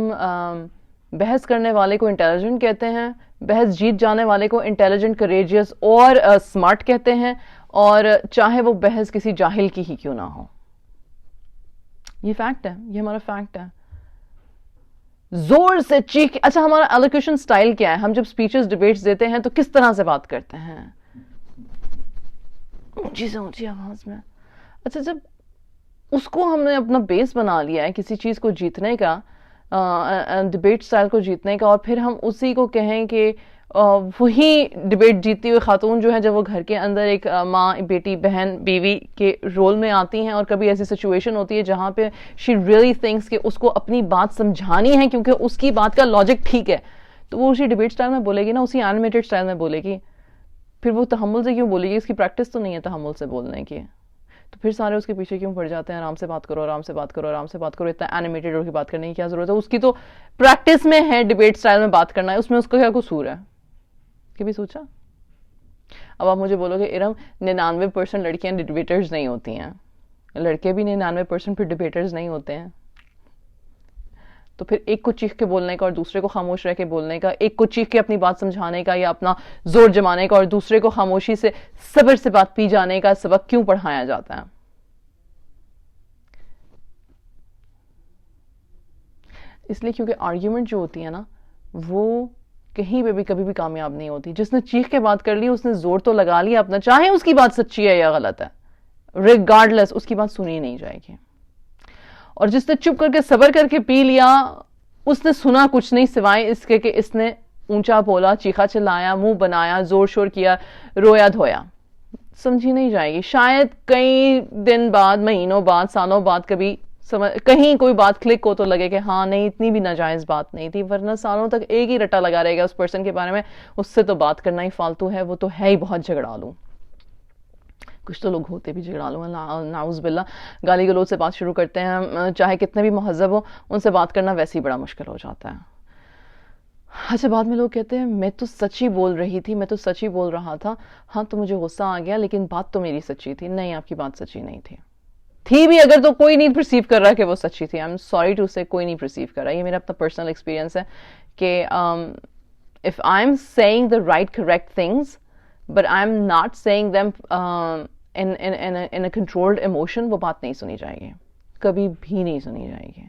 بحث کرنے والے کو انٹیلیجنٹ کہتے ہیں, بحث جیت جانے والے کو انٹیلیجنٹ, کریجیس اور اسمارٹ کہتے ہیں, اور چاہے وہ بحث کسی جاہل کی ہی کیوں نہ ہو. یہ فیکٹ ہے, یہ ہمارا فیکٹ ہے. زور سے چیخ. اچھا ہمارا الوکیشن سٹائل کیا ہے؟ ہم جب سپیچز ڈیبیٹس دیتے ہیں تو کس طرح سے بات کرتے ہیں؟ اونچی سے اونچی آواز میں. اچھا جب اس کو ہم نے اپنا بیس بنا لیا ہے کسی چیز کو جیتنے کا, ڈیبیٹ سٹائل کو جیتنے کا, اور پھر ہم اسی کو کہیں کہ وہی ڈیبیٹ جیتتی ہوئی خاتون جو ہے جب وہ گھر کے اندر ایک ماں, بیٹی, بہن, بیوی کے رول میں آتی ہیں, اور کبھی ایسی سچویشن ہوتی ہے جہاں پہ شی ریئلی تھنکس کہ اس کو اپنی بات سمجھانی ہے کیونکہ اس کی بات کا لاجک ٹھیک ہے, تو وہ اسی ڈیبیٹ سٹائل میں بولے گی نا, اسی اینیمیٹڈ سٹائل میں بولے گی. پھر وہ تحمل سے کیوں بولے گی؟ اس کی پریکٹس تو نہیں ہے تحمل سے بولنے کی. تو پھر سارے اس کے پیچھے کیوں پڑ جاتے ہیں؟ آرام سے بات کرو, آرام سے بات کرو, آرام سے بات کرو, اتنا اینیمیٹڈ ہو کے بات کرنے کی کیا ضرورت ہے؟ اس کی تو پریکٹس میں ہے ڈیبیٹ سٹائل میں بات کرنا ہے, اس میں اس کا کیا قصور ہے؟ کبھی سوچا؟ اب آپ مجھے بولو گے ارم 99% لڑکیاں ڈیبیٹرز نہیں ہوتی ہیں, لڑکے بھی 99% پھر ڈیبیٹرز نہیں ہوتے ہیں. تو پھر ایک کو چیخ کے بولنے کا اور دوسرے کو خاموش رہ کے بولنے کا, ایک کو چیخ کے اپنی بات سمجھانے کا یا اپنا زور جمانے کا, اور دوسرے کو خاموشی سے صبر سے بات پی جانے کا سبق کیوں پڑھایا جاتا ہے؟ اس لیے کیونکہ آرگیومنٹ جو ہوتی ہے نا وہ کہیں پہ بھی کبھی بھی کامیاب نہیں ہوتی. جس نے چیخ کے بات کر لی اس نے زور تو لگا لیا اپنا, چاہے اس کی بات سچی ہے یا غلط ہے, ریگارڈلیس اس کی بات سنی نہیں جائے گی. اور جس نے چپ کر کے صبر کر کے پی لیا اس نے سنا کچھ نہیں سوائے اس کے کہ اس نے اونچا بولا, چیخا چلایا, منہ بنایا, زور شور کیا, رویا دھویا, سمجھی نہیں جائے گی. شاید کئی دن بعد, مہینوں بعد, سالوں بعد کبھی کہیں کوئی بات کلک ہو تو لگے کہ ہاں نہیں اتنی بھی ناجائز بات نہیں تھی, ورنہ سالوں تک ایک ہی رٹا لگا رہے گا اس پرسن کے بارے میں, اس سے تو بات کرنا ہی فالتو ہے, وہ تو ہے ہی بہت جھگڑالو. کچھ تو لوگ ہوتے بھی جھگڑالو ہیں, نعوذ باللہ. گالی گلوچ سے بات شروع کرتے ہیں, چاہے کتنے بھی مہذب ہو, ان سے بات کرنا ویسے ہی بڑا مشکل ہو جاتا ہے. اچھا بعد میں لوگ کہتے ہیں میں تو سچ ہی بول رہی تھی, میں تو سچ ہی بول رہا تھا, ہاں تو مجھے غصہ آ گیا لیکن بات تو میری سچی تھی. نہیں, آپ کی بات سچی نہیں تھی. تھی بھی اگر تو کوئی نہیں پرسیو کر رہا کہ وہ سچی تھی. آئی ایم سوری ٹو سے کوئی نہیں پرسیو کر رہا. یہ میرا اپنا پرسنل ایکسپیرینس ہے کہ if I'm saying the right correct things but I'm not saying them in a controlled emotion, وہ بات نہیں سنی جائے گی, کبھی بھی نہیں سنی جائے گی.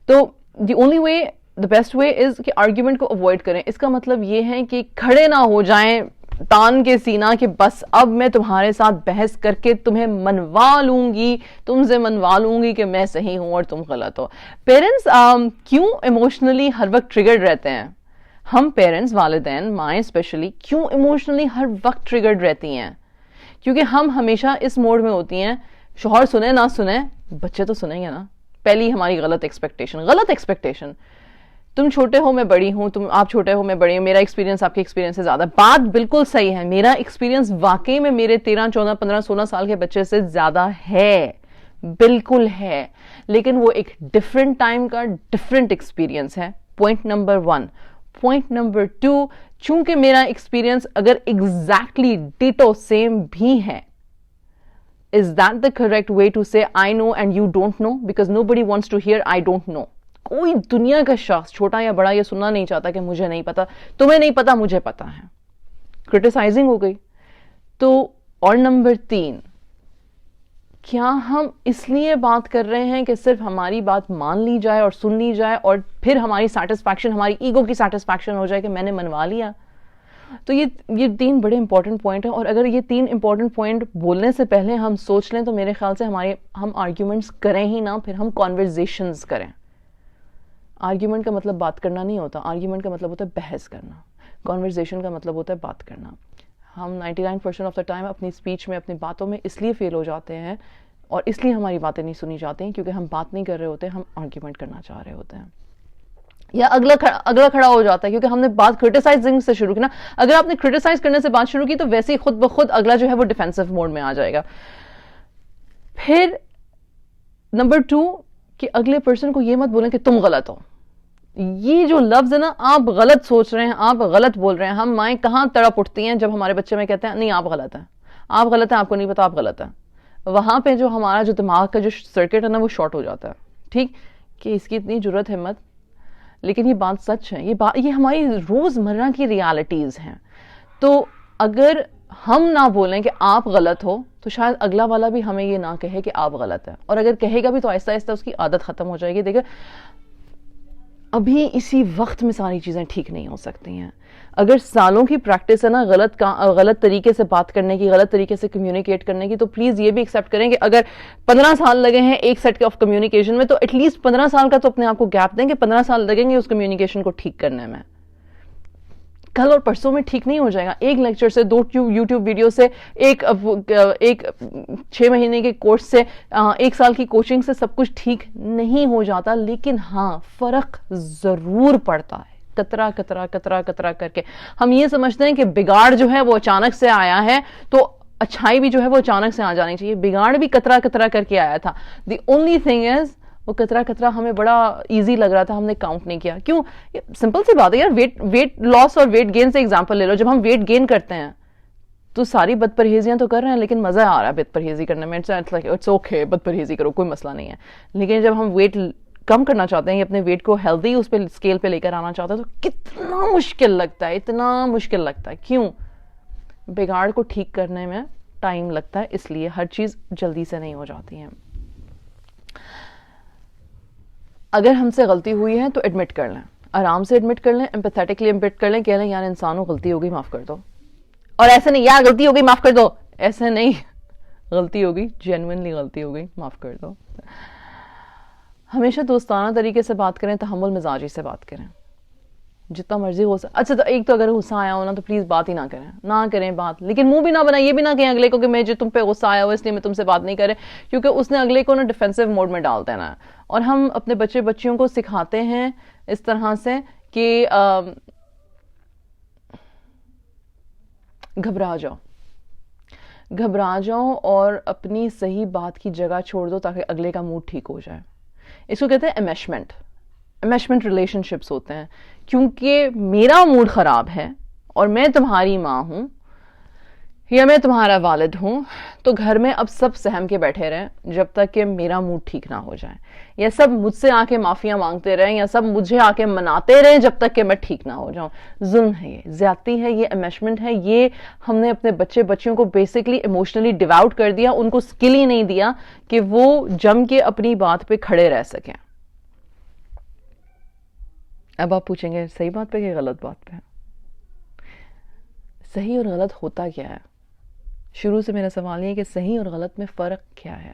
تو the only way, the best way is کہ آرگیومنٹ کو اوائڈ کریں. اس کا مطلب یہ ہے کہ کھڑے نہ ہو جائیں تان کے سینہ کہ بس اب میں تمہارے ساتھ بحث کر کے تمہیں منوا لوں گی, تم سے منوا لوں گی کہ میں صحیح ہوں اور تم غلط ہو. پیرنٹس کیوں ایموشنلی ہر وقت ٹریگرڈ رہتے ہیں؟ ہم پیرنٹس, والدین, مائیں اسپیشلی کیوں ایموشنلی ہر وقت ٹریگرڈ رہتی ہیں؟ کیونکہ ہم ہمیشہ اس موڈ میں ہوتی ہیں, شوہر سنے نہ سنے بچے تو سنیں گے نا. پہلی ہماری غلط ایکسپیکٹیشن, تم چھوٹے ہو میں بڑی ہوں, آپ چھوٹے ہو میں بڑی ہوں, میرا ایکسپیرینس آپ کے ایکسپیرینس سے زیادہ. بات بالکل صحیح ہے, میرا ایکسپیرینس واقعی میں میرے 13, 14, 15, 16 سال کے بچے سے زیادہ ہے, بالکل ہے, لیکن وہ ایک ڈفرینٹ ٹائم کا ڈفرینٹ ایکسپیرینس ہے. Point number 1. پوائنٹ نمبر 2, چونکہ میرا ایکسپیرینس اگر ایگزیکٹلی ڈیٹو سیم بھی ہے, is that the correct way to say I know and you don't know? Because nobody wants to hear I don't know. کوئی دنیا کا شخص چھوٹا یا بڑا یہ سننا نہیں چاہتا کہ مجھے نہیں پتا, تمہیں نہیں پتا, مجھے پتا ہے. کرٹیسائزنگ ہو گئی. تو اور نمبر 3, کیا ہم اس لیے بات کر رہے ہیں کہ صرف ہماری بات مان لی جائے اور سن لی جائے اور پھر ہماری سیٹسفیکشن, ہماری ایگو کی سیٹسفیکشن ہو جائے کہ میں نے منوا لیا؟ تو یہ 3 بڑے امپورٹنٹ پوائنٹ ہیں, اور اگر یہ 3 امپورٹنٹ پوائنٹ بولنے سے پہلے ہم سوچ لیں تو میرے خیال سے ہم آرگیومنٹس کریں ہی نہ, پھر ہم کانورزیشنز کریں. آرگیومنٹ کا مطلب بات کرنا نہیں ہوتا, آرگیومنٹ کا مطلب ہوتا ہے بحث کرنا, کانورزیشن کا مطلب ہوتا ہے بات کرنا. ہم 99% آف دا ٹائم اپنی اسپیچ میں, اپنی باتوں میں اس لیے فیل ہو جاتے ہیں اور اس لیے ہماری باتیں نہیں سنی جاتی ہیں کیونکہ ہم بات نہیں کر رہے ہوتے, ہم آرگیومنٹ کرنا چاہ رہے ہوتے ہیں. یا اگلا کھڑا ہو جاتا ہے کیونکہ ہم نے بات کرٹیسائزنگ سے شروع کی نا. اگر آپ نے کرٹیسائز کرنے سے بات شروع کی تو ویسے ہی خود بخود اگلا جو ہے وہ ڈیفینسو موڈ میں آ جائے گا. پھر نمبر 2 کہ اگلے پرسن کو یہ مت بولیں کہ تم غلط ہو. یہ جو لفظ ہے نا, آپ غلط سوچ رہے ہیں, آپ غلط بول رہے ہیں. ہم مائیں کہاں تڑپ اٹھتی ہیں جب ہمارے بچے میں کہتے ہیں نہیں آپ غلط ہیں, آپ غلط ہیں, آپ کو نہیں پتا آپ غلط ہیں. وہاں پہ جو ہمارا جو دماغ کا جو سرکٹ ہے نا وہ شارٹ ہو جاتا ہے. ٹھیک, کہ اس کی اتنی جرت ہمت, لیکن یہ بات سچ ہے, یہ ہماری روزمرہ کی ریالٹیز ہیں. تو اگر ہم نہ بولیں کہ آپ غلط ہو تو شاید اگلا والا بھی ہمیں یہ نہ کہے کہ آپ غلط ہے, اور اگر کہے گا بھی تو آہستہ آہستہ اس کی عادت ختم ہو جائے گی. دیکھیں ابھی اسی وقت میں ساری چیزیں ٹھیک نہیں ہو سکتی ہیں. اگر سالوں کی پریکٹس ہے نا غلط طریقے سے بات کرنے کی, غلط طریقے سے کمیونیکیٹ کرنے کی, تو پلیز یہ بھی ایکسیپٹ کریں کہ اگر 15 سال لگے ہیں ایک سیٹ آف کمیونیکیشن میں, تو ایٹ لیسٹ 15 سال کا تو اپنے آپ کو گیپ دیں کہ 15 سال لگیں گے اس کمیونیکیشن کو ٹھیک کرنے میں. کل اور پرسوں میں ٹھیک نہیں ہو جائے گا. ایک لیکچر سے, 2 یوٹیوب ویڈیو سے, ایک 6 مہینے کے کورس سے, 1 سال کی کوچنگ سے سب کچھ ٹھیک نہیں ہو جاتا. لیکن ہاں فرق ضرور پڑتا ہے, کترا کر کے. ہم یہ سمجھتے ہیں کہ بگاڑ جو ہے وہ اچانک سے آیا ہے تو اچھائی بھی جو ہے وہ اچانک سے آ جانی چاہیے. بگاڑ بھی کترا کر کے آیا تھا. دی اونلی تھنگ از وہ کترا ہمیں بڑا ایزی لگ رہا تھا, ہم نے کاؤنٹ نہیں کیا. کیوں؟ سمپل سی بات ہے یار, ویٹ لاس اور ویٹ گین سے ایگزامپل لے لو. جب ہم ویٹ گین کرتے ہیں تو ساری بد پرہیزیاں تو کر رہے ہیں, لیکن مزہ آ رہا ہے بد پرہیزی کرنے میں. اٹس اوکے, بد پرہیزی کرو, کوئی مسئلہ نہیں ہے. لیکن جب ہم ویٹ کم کرنا چاہتے ہیں, اپنے ویٹ کو ہیلدی اس پہ اسکیل پہ لے کر آنا چاہتے ہیں, تو کتنا مشکل لگتا ہے, اتنا مشکل لگتا ہے. کیوں؟ بگاڑ کو ٹھیک کرنے میں ٹائم لگتا ہے, اس لیے ہر چیز جلدی سے نہیں ہو جاتی ہے. اگر ہم سے غلطی ہوئی ہے تو ایڈمٹ کر لیں, آرام سے ایڈمٹ کر لیں, ایمپیتھیٹکلی ایڈمٹ کر لیں, کہہ لیں یار انسانوں غلطی ہوگی, معاف کر دو. اور ایسے نہیں یار غلطی ہوگی معاف کر دو, ایسے نہیں, غلطی ہوگی, جینوئنلی غلطی ہوگی, معاف کر دو. ہمیشہ دوستانہ طریقے سے بات کریں, تحمل مزاجی سے بات کریں, جتنا مرضی غصہ. اچھا تو ایک تو اگر غصہ آیا ہو نا تو پلیز بات ہی نہ کریں بات. لیکن منہ بھی نہ بنائیں, یہ بھی نہ کہیں اگلے کو کہ میں جو تم پہ غصہ آیا ہو اس لیے میں تم سے بات نہیں کرے, کیونکہ اس نے اگلے کو نا ڈیفینسو موڈ میں ڈال دینا ہے. اور ہم اپنے بچیوں کو سکھاتے ہیں اس طرح سے کہ گھبرا جاؤ اور اپنی صحیح بات کی جگہ چھوڑ دو تاکہ اگلے کا موڈ ٹھیک ہو جائے. اس کو کہتے ہیں امیشمنٹ ریلیشن شپس ہوتے ہیں. کیونکہ میرا موڈ خراب ہے اور میں تمہاری ماں ہوں یا میں تمہارا والد ہوں, تو گھر میں اب سب سہم کے بیٹھے رہیں جب تک کہ میرا موڈ ٹھیک نہ ہو جائے, یا سب مجھ سے آ کے معافیاں مانگتے رہیں, یا سب مجھے آ کے مناتے رہیں جب تک کہ میں ٹھیک نہ ہو جاؤں. ظلم ہے, یہ زیادتی ہے, یہ امیشمنٹ ہے. یہ ہم نے اپنے بچیوں کو بیسکلی ایموشنلی ڈیواؤٹ کر دیا, ان کو اسکل ہی نہیں دیا کہ وہ جم کے اپنی بات پہ کھڑے رہ سکیں. اب آپ پوچھیں گے صحیح بات پہ کہ غلط بات پہ؟ صحیح اور غلط ہوتا کیا ہے؟ شروع سے میرا سوال یہ کہ صحیح اور غلط میں فرق کیا ہے؟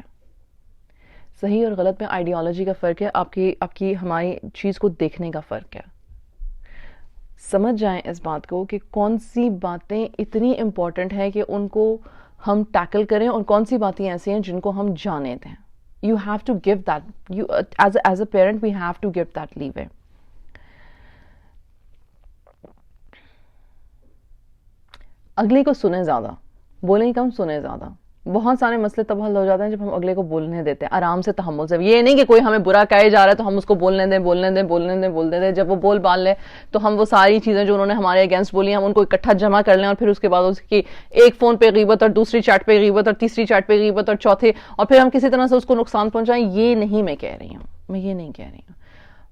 صحیح اور غلط میں آئیڈیالوجی کا فرق ہے, آپ کی ہماری چیز کو دیکھنے کا فرق ہے. سمجھ جائیں اس بات کو کہ کون سی باتیں اتنی امپورٹنٹ ہیں کہ ان کو ہم ٹیکل کریں, اور کون سی باتیں ایسی ہیں جن کو ہم جانے دیں. You have to give that, as a parent we have to give that leeway. اگلے کو سنیں زیادہ, بولیں کم, سنیں زیادہ. بہت سارے مسئلے تب حل ہو جاتے ہیں جب ہم اگلے کو بولنے دیتے ہیں آرام سے, تحمل سے. یہ نہیں کہ کوئی ہمیں برا کہے جا رہا ہے تو ہم اس کو بولنے دیں. جب وہ بول لے تو ہم وہ ساری چیزیں جو انہوں نے ہمارے اگینسٹ بولی ہم ان کو اکٹھا جمع کر لیں, اور پھر اس کے بعد اس کی ایک فون پہ غیبت, اور دوسری چیٹ پہ غیبت, اور تیسری چیٹ پہ غیبت, اور چوتھی, اور پھر ہم کسی طرح سے اس کو نقصان پہنچائیں. یہ نہیں میں کہہ رہی ہوں.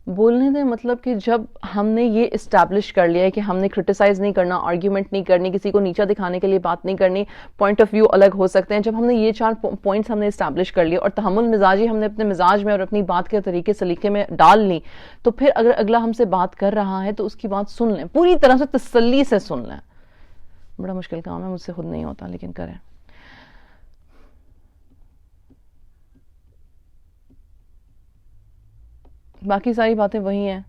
بولنے دیں مطلب کہ جب ہم نے یہ اسٹیبلش کر لیا ہے کہ ہم نے کرٹیسائز نہیں کرنا, آرگیومنٹ نہیں کرنی, کسی کو نیچا دکھانے کے لیے بات نہیں کرنی, پوائنٹ آف ویو الگ ہو سکتے ہیں, جب ہم نے یہ 4 پوائنٹس ہم نے اسٹیبلش کر لیے اور تحمل مزاجی ہم نے اپنے مزاج میں اور اپنی بات کے طریقے سلیقے میں ڈال لی, تو پھر اگر اگلا ہم سے بات کر رہا ہے تو اس کی بات سن لیں, پوری طرح سے تسلی سے سن لیں. بڑا مشکل کام ہے, مجھ سے خود نہیں ہوتا, لیکن کریں. باقی ساری باتیں وہی ہیں.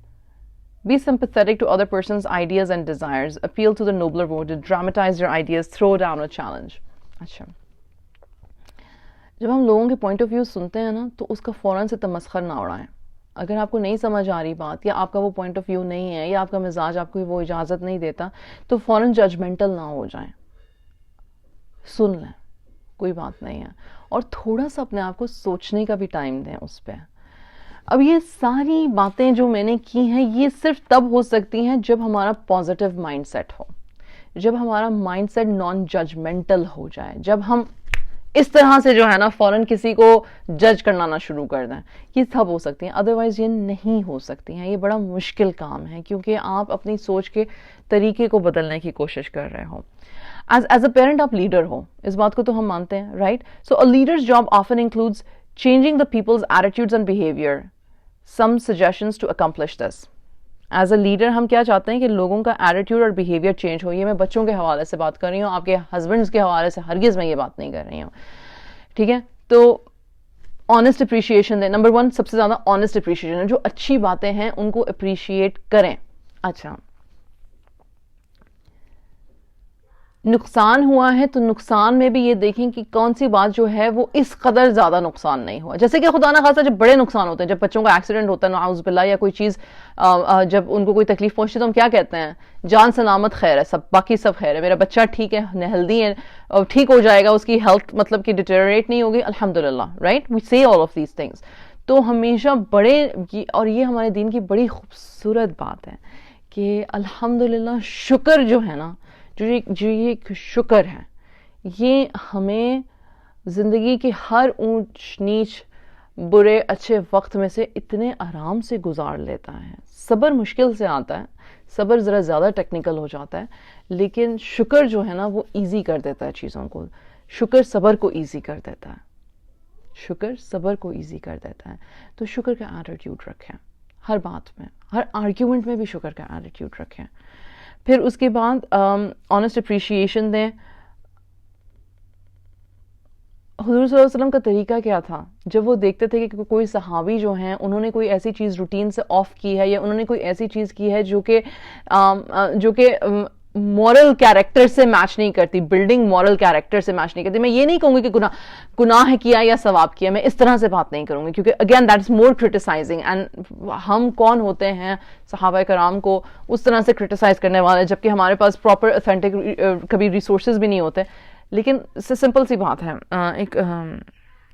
Be sympathetic to other person's ideas and desires. Appeal to the nobler motive. Dramatize your ideas. Throw down a challenge. اچھا, جب ہم لوگوں کے پوائنٹ آف ویو سنتے ہیں نا تو اس کا فوراً سے تمسخر نہ اڑائیں. اگر آپ کو نہیں سمجھ آ رہی بات, یا آپ کا وہ پوائنٹ آف ویو نہیں ہے, یا آپ کا مزاج آپ کو وہ اجازت نہیں دیتا, تو فوراً ججمنٹل نہ ہو جائیں. سن لیں, کوئی بات نہیں ہے, اور تھوڑا سا اپنے آپ کو سوچنے کا بھی ٹائم دیں اس پہ. اب یہ ساری باتیں جو میں نے کی ہیں یہ صرف تب ہو سکتی ہیں جب ہمارا پازیٹیو مائنڈ سیٹ ہو, جب ہمارا مائنڈ سیٹ نان ججمنٹل ہو جائے, جب ہم اس طرح سے جو ہے نا فوراً کسی کو جج کرنا نہ شروع کر دیں. یہ سب ہو سکتی ہیں, ادروائز یہ نہیں ہو سکتی ہیں. یہ بڑا مشکل کام ہے کیونکہ آپ اپنی سوچ کے طریقے کو بدلنے کی کوشش کر رہے ہو. ایز اے پیرنٹ آپ لیڈر ہو, اس بات کو تو ہم مانتے ہیں, right? So a leader's job often includes changing the people's attitudes and behaviour. Some suggestions to accomplish this. As a leader ہم کیا چاہتے ہیں کہ لوگوں کا ایٹیٹیوڈ اور بہیویئر چینج ہو. یہ میں بچوں کے حوالے سے بات کر رہی ہوں, آپ کے ہسبینڈس کے حوالے سے ہرگز میں یہ بات نہیں کر رہی ہوں, ٹھیک ہے؟ تو آنےسٹ اپریشیشن دیں. نمبر 1 سب سے زیادہ آنےسٹ اپریشیشن ہے. جو اچھی باتیں ہیں ان کو اپریشیٹ کریں. اچھا, نقصان ہوا ہے تو نقصان میں بھی یہ دیکھیں کہ کون سی بات جو ہے وہ اس قدر زیادہ نقصان نہیں ہوا. جیسے کہ خدا نہ خاصا جب بڑے نقصان ہوتے ہیں, جب بچوں کا ایکسیڈنٹ ہوتا ہے نعوذ باللہ, یا کوئی چیز جب ان کو کوئی تکلیف پہنچتی ہے تو ہم کیا کہتے ہیں؟ جان سلامت خیر ہے, سب باقی سب خیر ہے, میرا بچہ ٹھیک ہے, ہیلدی ہے, ٹھیک ہو جائے گا, اس کی ہیلتھ مطلب کہ ڈیٹیریٹ نہیں ہوگی, الحمدللہ, رائٹ؟ وی سے آل آف دیز تھنگس. تو ہمیشہ بڑے, اور یہ ہمارے دین کی بڑی خوبصورت بات ہے کہ الحمدللہ شکر جو ہے نا, جو یہ شکر ہے, یہ ہمیں زندگی کی ہر اونچ نیچ, برے اچھے وقت میں سے اتنے آرام سے گزار لیتا ہے. صبر مشکل سے آتا ہے, صبر ذرا زیادہ ٹیکنیکل ہو جاتا ہے, لیکن شکر جو ہے نا وہ ایزی کر دیتا ہے چیزوں کو. شکر صبر کو ایزی کر دیتا ہے, شکر صبر کو ایزی کر دیتا ہے. تو شکر کا ایٹیٹیوڈ رکھیں ہر بات میں, ہر آرگیومنٹ میں بھی شکر کا ایٹیٹیوڈ رکھیں. پھر اس کے بعد آنےسٹ اپریشیشن دیں. حضور صلی اللہ علیہ وسلم کا طریقہ کیا تھا جب وہ دیکھتے تھے کہ کوئی صحابی جو ہیں انہوں نے کوئی ایسی چیز روٹین سے آف کی ہے, یا انہوں نے کوئی ایسی چیز کی ہے جو کہ مورل کیریکٹر سے میچ نہیں کرتی, بلڈنگ مورل کیریکٹر سے میچ نہیں کرتی. میں یہ نہیں کہوں گی کہ گناہ کیا یا ثواب کیا, میں اس طرح سے بات نہیں کروں گی, کیونکہ again that is more criticising. And ہم کون ہوتے ہیں صحابہ کرام کو اس طرح سے کرٹیسائز کرنے والے, جبکہ ہمارے پاس پراپر اوتھینٹک کبھی ریسورسز بھی نہیں ہوتے. لیکن سمپل سی بات ہے, ایک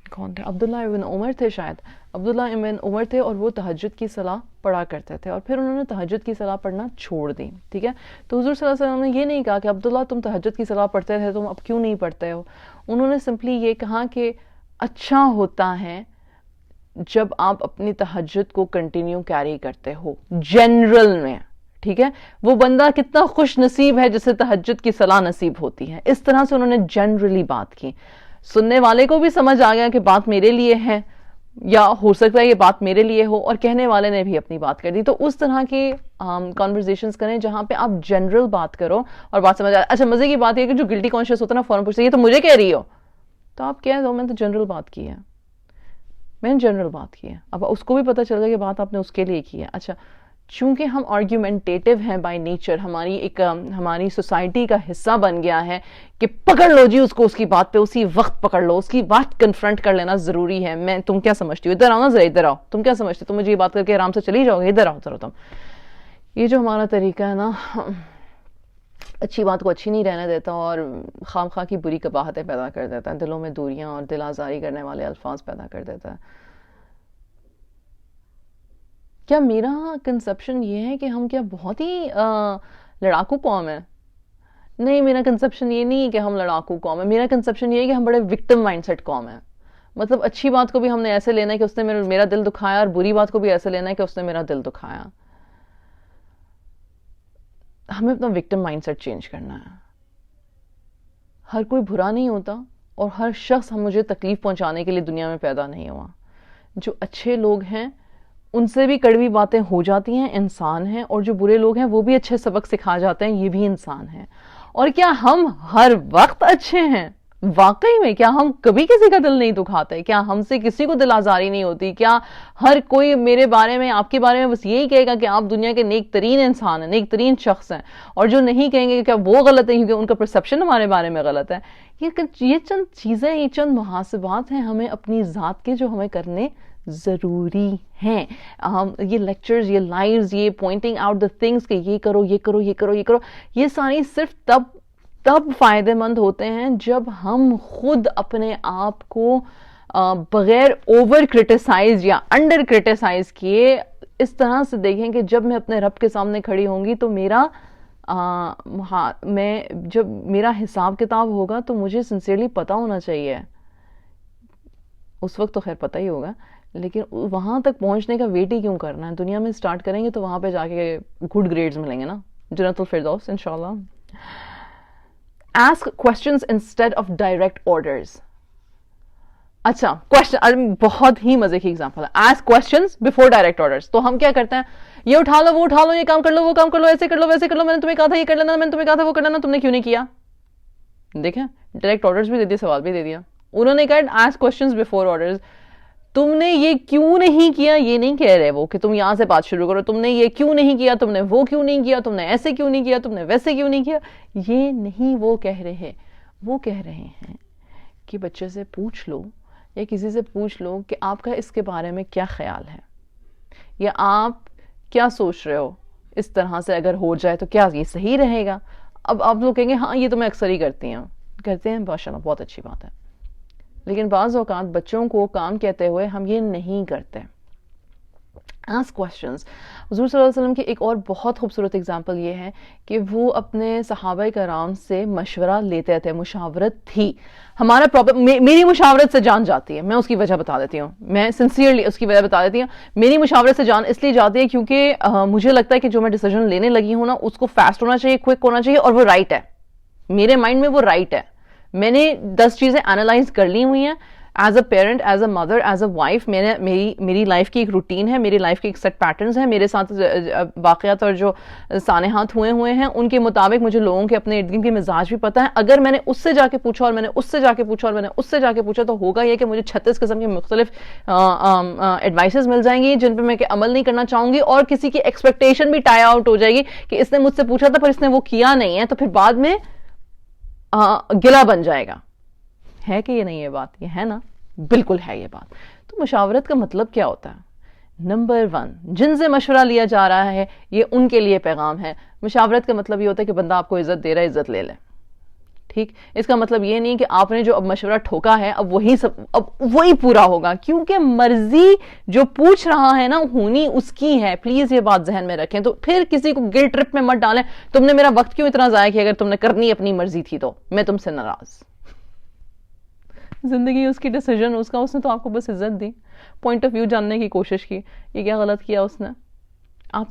کون تھے, عبداللہ ابن عمر تھے شاید, عبداللہ ابن عمر تھے, اور وہ تہجد کی صلاح پڑھا کرتے تھے, اور پھر انہوں نے تہجد کی صلاح پڑھنا چھوڑ دی, ٹھیک ہے؟ تو حضور صلی اللہ علیہ وسلم نے یہ نہیں کہا کہ عبداللہ تم تہجد کی صلاح پڑھتے تھے تم اب کیوں نہیں پڑھتے ہو. انہوں نے سمپلی یہ کہا کہ اچھا ہوتا ہے جب آپ اپنی تہجد کو کنٹینیو کیری کرتے ہو جنرل میں, ٹھیک ہے؟ وہ بندہ کتنا خوش نصیب ہے جسے تہجد کی صلاح نصیب ہوتی ہے. اس طرح سے انہوں نے جنرلی بات کی. سننے والے کو بھی سمجھ آ گیا کہ بات میرے لیے ہے, یا ہو سکتا ہے یہ بات میرے لیے ہو, اور کہنے والے نے بھی اپنی بات کر دی. تو اس طرح کی کانورزیشنز کریں جہاں پہ آپ جنرل بات کرو اور بات سمجھ آئے. اچھا, مزے کی بات یہ کہ جو گلٹی کانشیس ہوتا ہے نا فوراً پوچھتے یہ تو مجھے کہہ رہی ہو, تو آپ کہہ دو میں نے تو جنرل بات کی ہے, میں نے جنرل بات کی ہے. اب اس کو بھی پتہ چل گیا کہ بات آپ نے اس کے لیے کی ہے. اچھا, چونکہ ہم آرگیومنٹیٹو ہیں بائی نیچر, ہماری سوسائٹی کا حصہ بن گیا ہے کہ پکڑ لو جی اس کو, اس کی بات پہ اسی وقت پکڑ لو, اس کی بات کنفرنٹ کر لینا ضروری ہے. تم کیا سمجھتی ہو, ادھر آؤ نا ذرا, ادھر آؤ, تم کیا سمجھتی ہو, تم مجھے یہ بات کر کے آرام سے چلی جاؤ گے, ادھر آؤ ذرا تم. یہ جو ہمارا طریقہ ہے نا, اچھی بات کو اچھی نہیں رہنے دیتا, اور خام خواہ کی بری قباحتیں پیدا کر دیتا ہے, دلوں میں دوریاں اور دل آزاری کرنے والے الفاظ پیدا کر دیتا ہے. کیا میرا کنسپشن یہ ہے کہ ہم کیا بہت ہی لڑاکو قوم ہے؟ نہیں, میرا کنسپشن یہ نہیں ہے کہ ہم لڑاکو قوم ہے. میرا کنسپشن یہ ہے کہ ہم بڑے وکٹم مائنڈ سیٹ قوم ہے. مطلب اچھی بات کو بھی ہم نے ایسے لینا ہے کہ اس نے میرا دل دکھایا, اور بری بات کو بھی ایسے لینا ہے کہ اس نے میرا دل دکھایا. ہمیں اپنا وکٹم مائنڈ سیٹ چینج کرنا ہے. ہر کوئی برا نہیں ہوتا, اور ہر شخص مجھے تکلیف پہنچانے کے لیے دنیا میں پیدا نہیں ہوا. جو اچھے لوگ ہیں ان سے بھی کڑوی باتیں ہو جاتی ہیں, انسان ہیں, اور جو برے لوگ ہیں وہ بھی اچھے سبق سکھا جاتے ہیں, یہ بھی انسان ہیں. اور کیا ہم ہر وقت اچھے ہیں؟ واقعی میں کیا ہم کبھی کسی کا دل نہیں دکھاتے؟ کیا ہم سے کسی کو دل آزاری نہیں ہوتی؟ کیا ہر کوئی میرے بارے میں, آپ کے بارے میں بس یہی کہے گا کہ آپ دنیا کے نیک ترین انسان ہیں, نیک ترین شخص ہیں, اور جو نہیں کہیں گے کہ کیا وہ غلط ہے کیونکہ ان کا پرسپشن ہمارے بارے میں غلط ہے؟ یہ چند چیزیں, یہ چند محاسبات ہیں ہمیں اپنی ذات کے جو ہمیں کرنے ضروری ہیں. یہ لیکچرز, یہ لائیوز, یہ پوائنٹنگ آؤٹ دا تھنگس کہ یہ کرو, یہ کرو, یہ کرو, یہ کرو, یہ ساری صرف تب فائدے مند ہوتے ہیں جب ہم خود اپنے آپ کو بغیر اوور کرٹیسائز یا انڈر کرٹیسائز کیے اس طرح سے دیکھیں کہ جب میں اپنے رب کے سامنے کھڑی ہوں گی تو جب میرا حساب کتاب ہوگا تو مجھے سنسیئرلی پتا ہونا چاہیے اس وقت تو خیر پتہ ہی ہوگا, لیکن وہاں تک پہنچنے کا ویٹ ہی کیوں کرنا ہے؟ دنیا میں سٹارٹ کریں گے تو وہاں پہ جا کے گڈ گریڈز ملیں گے نا, جنت الفردوس انشاءاللہ. Ask questions instead of direct orders. اچھا کوشچن, بہت ہی مزے کی ایگزامپل ہے. Ask questions before direct orders. تو ہم کیا کرتے ہیں, یہ اٹھا لو, وہ اٹھا لو, یہ کام کر لو, وہ کام کر لو, ایسے کر لو, ویسے کر لو, میں نے تمہیں کہا تھا یہ کر لینا, میں نے تمہیں کہا تھا وہ کر لینا, تم نے کیوں نہیں کیا؟ دیکھیں ڈائریکٹ آرڈرز بھی دے دیے, سوال بھی دے دیا. انہوں نے کہا ask questions before orders. تم نے یہ کیوں نہیں کیا یہ نہیں کہہ رہے وہ کہ تم یہاں سے بات شروع کرو, تم نے یہ کیوں نہیں کیا, تم نے وہ کیوں نہیں کیا, تم نے ایسے کیوں نہیں کیا, تم نے ویسے کیوں نہیں کیا, یہ نہیں وہ کہہ رہے. وہ کہہ رہے ہیں کہ بچے سے پوچھ لو یا کسی سے پوچھ لو کہ آپ کا اس کے بارے میں کیا خیال ہے, یا آپ کیا سوچ رہے ہو, اس طرح سے اگر ہو جائے تو کیا یہ صحیح رہے گا. اب آپ لوگ کہیں گے ہاں یہ تو میں اکثر ہی کرتے ہیں, ماشاءاللہ بہت اچھی بات ہے. لیکن بعض اوقات بچوں کو کام کہتے ہوئے ہم یہ نہیں کرتے. Ask questions. حضور صلی اللہ علیہ وسلم کی ایک اور بہت خوبصورت اگزامپل یہ ہے کہ وہ اپنے صحابہ کرام سے مشورہ لیتے تھے, مشاورت تھی. ہمارا پرابلم, میری مشاورت سے جان جاتی ہے, میں اس کی وجہ بتا دیتی ہوں, میں سنسیئرلی اس کی وجہ بتا دیتی ہوں. میری مشاورت سے جان اس لیے جاتی ہے کیونکہ مجھے لگتا ہے کہ جو میں ڈیسیجن لینے لگی ہوں نا اس کو فاسٹ ہونا چاہیے, کوئک ہونا چاہیے, اور وہ رائٹ ہے. میرے مائنڈ میں وہ رائٹ ہے. میں نے 10 چیزیں انالائز کر لی ہوئی ہیں as a parent, as a mother, as a wife. میری لائف کی ایک روٹین ہے, میری لائف کے ایک سیٹ پیٹرنز ہیں, میرے ساتھ واقعات اور جو سانحات ہوئے ہیں ان کے مطابق مجھے لوگوں کے اپنے ارد گرد کے مزاج بھی پتہ ہے. اگر میں نے اس سے جا کے پوچھا اور میں نے اس سے جا کے پوچھا اور میں نے اس سے جا کے پوچھا تو ہوگا یہ کہ مجھے 36 قسم کی مختلف ایڈوائسز مل جائیں گی جن پہ میں عمل نہیں کرنا چاہوں گی, اور کسی کی ایکسپیکٹیشن بھی ٹائی آؤٹ ہو جائے گی کہ اس نے مجھ سے پوچھا تھا پر اس نے وہ کیا نہیں ہے, تو پھر بعد میں گلا بن جائے گا. ہے کہ یہ نہیں یہ بات؟ یہ ہے نا, بالکل ہے یہ بات. تو مشاورت کا مطلب کیا ہوتا ہے؟ نمبر 1, جن سے مشورہ لیا جا رہا ہے یہ ان کے لیے پیغام ہے. مشاورت کا مطلب یہ ہوتا ہے کہ بندہ آپ کو عزت دے رہا ہے, عزت لے لے. ٹھیک, اس کا مطلب یہ نہیں کہ آپ نے جو اب مشورہ ٹھوکا ہے اب وہی پورا ہوگا, کیونکہ مرضی جو پوچھ رہا ہے نا ہونی اس کی ہے. پلیز یہ بات ذہن میں رکھیں. تو پھر کسی کو گلٹ ٹرپ میں مت ڈالیں, تم نے میرا وقت کیوں اتنا ضائع کیا, اگر تم نے کرنی اپنی مرضی تھی تو میں تم سے ناراض. زندگی اس کی ڈیسیجن اس کا, اس نے تو آپ کو بس عزت دی, پوائنٹ آف ویو جاننے کی کوشش کی, یہ کیا غلط کیا اس نے. آپ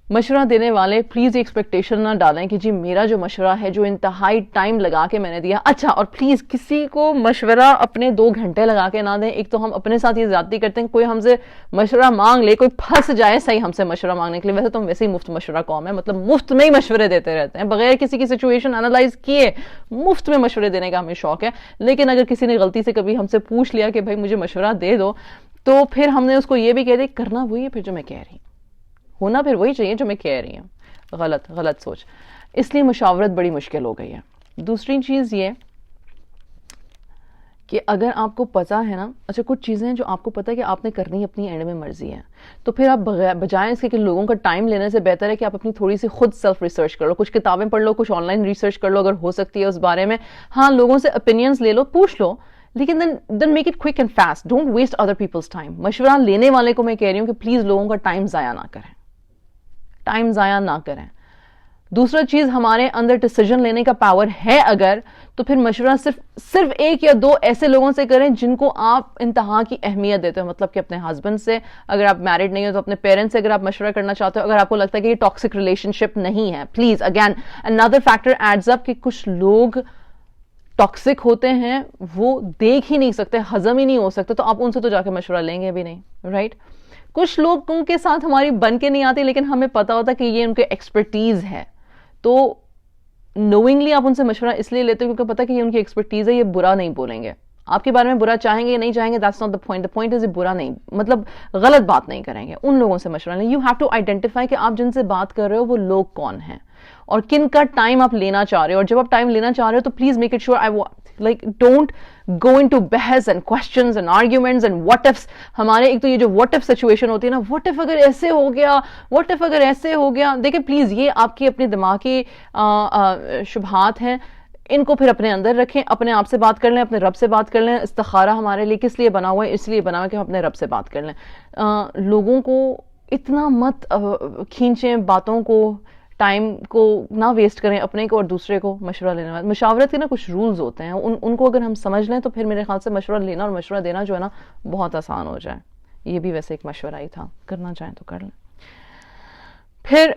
مشورہ دینے والے پلیز ایکسپیکٹیشن نہ ڈالیں کہ جی میرا جو مشورہ ہے جو انتہائی ٹائم لگا کے میں نے دیا. اچھا, اور پلیز کسی کو مشورہ اپنے 2 گھنٹے لگا کے نہ دیں. ایک تو ہم اپنے ساتھ یہ زیادتی کرتے ہیں, کوئی ہم سے مشورہ مانگ لے, کوئی پھنس جائے صحیح ہم سے مشورہ مانگنے کے لیے. ویسے تو ہم ویسے ہی مفت مشورہ قوم ہے, مطلب مفت میں ہی مشورے دیتے رہتے ہیں بغیر کسی کی سچویشن انالائز کیے. مفت میں مشورے دینے کا ہمیں شوق ہے. لیکن اگر کسی نے غلطی سے کبھی ہم سے پوچھ لیا کہ بھائی مجھے مشورہ دے دو, تو پھر ہم نے اس کو یہ بھی کہہ دیا کرنا وہی ہے پھر جو میں کہہ رہی ہوں, ہونا پھر وہی چاہیے جو میں کہہ رہی ہوں. غلط سوچ. اس لیے مشاورت بڑی مشکل ہو گئی ہے. دوسری چیز یہ کہ اگر آپ کو پتا ہے نا, اچھا کچھ چیزیں جو آپ کو پتا ہے کہ آپ نے کرنی اپنی اینڈ میں مرضی ہے, تو پھر آپ بجائے اس کے کہ لوگوں کا ٹائم لینے سے بہتر ہے کہ آپ اپنی تھوڑی سی خود سیلف ریسرچ کر لو, کچھ کتابیں پڑھ لو, کچھ آن لائن ریسرچ کر لو اگر ہو سکتی ہے اس بارے میں. ہاں لوگوں سے اوپینینز لے لو, پوچھ لو, لیکن then make it quick and fast. Don't waste other people's time. مشورہ لینے والے کو میں کہہ رہی ہوں کہ پلیز لوگوں کا ٹائم ضائع نہ کریں, ٹائم ضائع نہ کریں. دوسرا چیز, ہمارے اندر ڈیسیجن لینے کا پاور ہے اگر, تو پھر مشورہ صرف 1 یا 2 ایسے لوگوں سے کریں جن کو آپ انتہا کی اہمیت دیتے ہو. مطلب کہ اپنے ہسبینڈ سے, اگر آپ میرڈ نہیں ہو تو اپنے پیرنٹس سے اگر آپ مشورہ کرنا چاہتے ہو, اگر آپ کو لگتا ہے کہ یہ ٹاکسک ریلیشن شپ نہیں ہے. Please again another factor adds up کہ کچھ لوگ ٹاکسک ہوتے ہیں, وہ دیکھ ہی نہیں سکتے, ہضم ہی نہیں ہو سکتے, تو آپ ان سے تو جا کے مشورہ لیں گے بھی نہیں, رائٹ. کچھ لوگوں کے ساتھ ہماری بن کے نہیں آتی, لیکن ہمیں پتا ہوتا کہ یہ ان کے ایکسپرٹیز ہے, تو نوئنگلی آپ ان سے مشورہ اس لیے لیتے ہو کیونکہ پتا کہ یہ ان کی ایکسپرٹیز ہے, یہ برا نہیں بولیں گے آپ کے بارے میں, برا چاہیں گے یا نہیں چاہیں گے, that's not the point. The point is یہ برا نہیں, مطلب غلط بات نہیں کریں گے. ان لوگوں سے مشورہ لیں. You have to identify کہ آپ جن سے بات کر رہے ہو وہ لوگ کون ہیں اور کن کا ٹائم آپ لینا چاہ رہے ہو. اور جب آپ ٹائم لینا چاہ رہے ہو تو please make it sure don't go into بحث and questions and arguments and what ifs. ہمارے ایک تو یہ جو what if سچویشن ہوتی ہے نا, what if اگر ایسے ہو گیا, what if اگر ایسے ہو گیا. دیکھیں پلیز یہ آپ کی اپنی دماغی شبہات ہیں, ان کو پھر اپنے اندر رکھیں, اپنے آپ سے بات کر لیں, اپنے رب سے بات کر لیں. استخارہ ہمارے لیے کس لیے بنا ہوا ہے؟ اس لیے بنا ہوا ہے کہ ہم اپنے رب سے بات کر لیں. لوگوں کو اتنا مت کھینچیں باتوں کو, ٹائم کو نہ ویسٹ کریں اپنے کو اور دوسرے کو مشورہ لینے والے. مشاورت کے نا کچھ رولز ہوتے ہیں, ان کو اگر ہم سمجھ لیں تو پھر میرے خیال سے مشورہ لینا اور مشورہ دینا جو ہے نا بہت آسان ہو جائے. یہ بھی ویسے ایک مشورہ ہی تھا, کرنا چاہیں تو کر لیں. پھر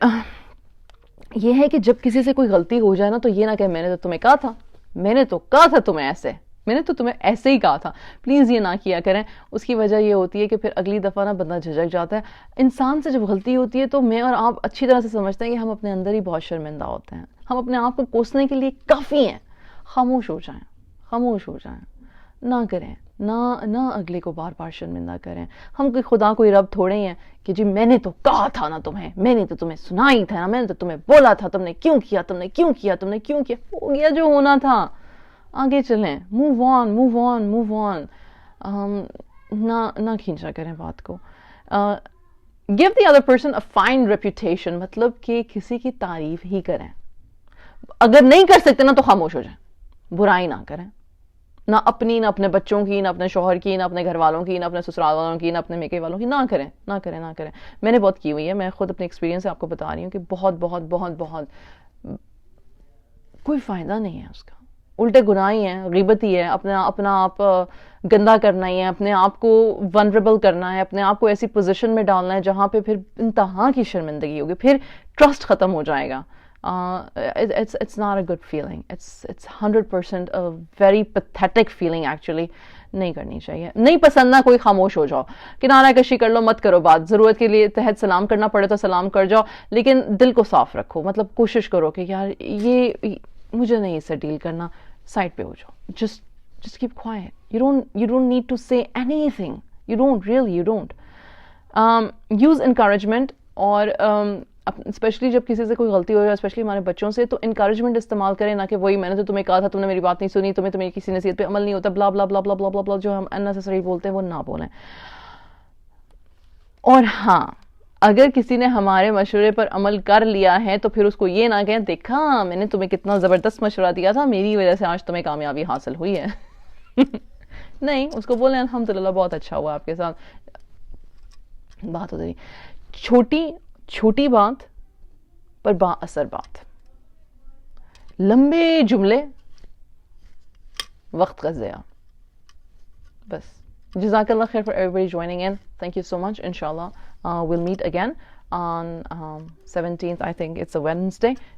یہ ہے کہ جب کسی سے کوئی غلطی ہو جائے نا تو یہ نہ کہ میں نے تو تمہیں کہا تھا, میں نے تو کہا تھا تمہیں ایسے, میں نے تو تمہیں ایسے ہی کہا تھا. پلیز یہ نہ کیا کریں. اس کی وجہ یہ ہوتی ہے کہ پھر اگلی دفعہ نا بندہ جھجک جاتا ہے. انسان سے جب غلطی ہوتی ہے تو میں اور آپ اچھی طرح سے سمجھتے ہیں کہ ہم اپنے اندر ہی بہت شرمندہ ہوتے ہیں, ہم اپنے آپ کو کوسنے کے لیے کافی ہیں. خاموش ہو جائیں, خاموش ہو جائیں, نہ کریں, نہ اگلے کو بار بار شرمندہ کریں. ہم کوئی خدا کوئی رب تھوڑے ہیں کہ جی میں نے تو کہا تھا نا تمہیں, میں نے تو تمہیں سنا ہی تھا نا, میں نے تو تمہیں بولا تھا, تم نے کیوں کیا, تم نے کیوں کیا, تم نے کیوں کیا. ہو گیا جو ہونا تھا, آگے چلیں. Move on, move on, move on. نہ کھینچا کریں بات کو. Give the other person a fine reputation, مطلب کہ کسی کی تعریف ہی کریں. اگر نہیں کر سکتے نا تو خاموش ہو جائیں, برائی نہ کریں, نہ اپنی, نہ اپنے بچوں کی, نہ اپنے شوہر کی, نہ اپنے گھر والوں کی, نہ اپنے سسرال والوں کی, نہ اپنے میکے والوں کی. نہ کریں, نہ کریں, نہ کریں. میں نے بہت کی ہوئی ہے, میں خود اپنے ایکسپیرینس سے آپ کو بتا رہی ہوں کہ بہت بہت بہت بہت کوئی فائدہ نہیں ہے اس کا, الٹے گناہ ہی ہیں, غیبت ہی ہے, اپنا آپ گندا کرنا ہی ہے, اپنے آپ کو ونریبل کرنا ہے, اپنے آپ کو ایسی پوزیشن میں ڈالنا ہے جہاں پہ پھر انتہا کی شرمندگی ہوگی, پھر ٹرسٹ ختم ہو جائے گا. It's not a good feeling. It's 100% a very pathetic feeling actually. نہیں کرنی چاہیے. نہیں پسند نہ کوئی, خاموش ہو جاؤ, کنارہ کشی کر لو, مت کرو بات. ضرورت کے لیے تحت سلام کرنا پڑے تو سلام کر جاؤ, لیکن دل کو صاف رکھو. مطلب کوشش کرو کہ یار یہ مجھے نہیں اس سے ڈیل کرنا, سائڈ پہ ہو جاؤ. Just keep quiet. You don't need to say anything. You don't. Use encouragement. اور اسپیشلی جب کسی سے کوئی غلطی ہو جائے, اسپیشلی ہمارے بچوں سے, تو انکریجمنٹ استعمال کریں, نہ کہ وہی میں نے تو تمہیں کہا تھا, تم نے میری بات نہیں سنی, تمہیں میری کسی نصیحت پہ عمل نہیں ہوتا, بلا بلا بلا بلا بلا بلا, جو ہم اننیسیسری بولتے ہیں وہ نہ بولیں. اور ہاں, اگر کسی نے ہمارے مشورے پر عمل کر لیا ہے تو پھر اس کو یہ نہ کہیں دیکھا میں نے تمہیں کتنا زبردست مشورہ دیا تھا, میری وجہ سے آج تمہیں کامیابی حاصل ہوئی ہے. نہیں, اس کو بولیں الحمدللہ بہت اچھا ہوا آپ کے ساتھ بات ہو رہی. چھوٹی بات پر با اثر بات, لمبے جملے وقت کا ضیاع. بس. Jazakallah khair for everybody joining in. Thank you so much. Inshallah, we'll meet again on 17th. I think it's a Wednesday.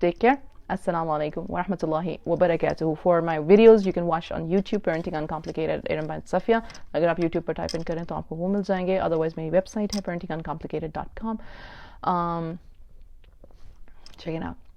Take care. Assalamu alaikum wa rahmatullahi wa barakatuhu. For my videos, you can watch on YouTube, Parenting Uncomplicated, Erin Bint Safia. اگر آپ YouTube پر ٹائپ ان کریں تو آپ کو وہ مل جائیں گے. Otherwise, میری ویب سائٹ ہے parentinguncomplicated.com. Check it out.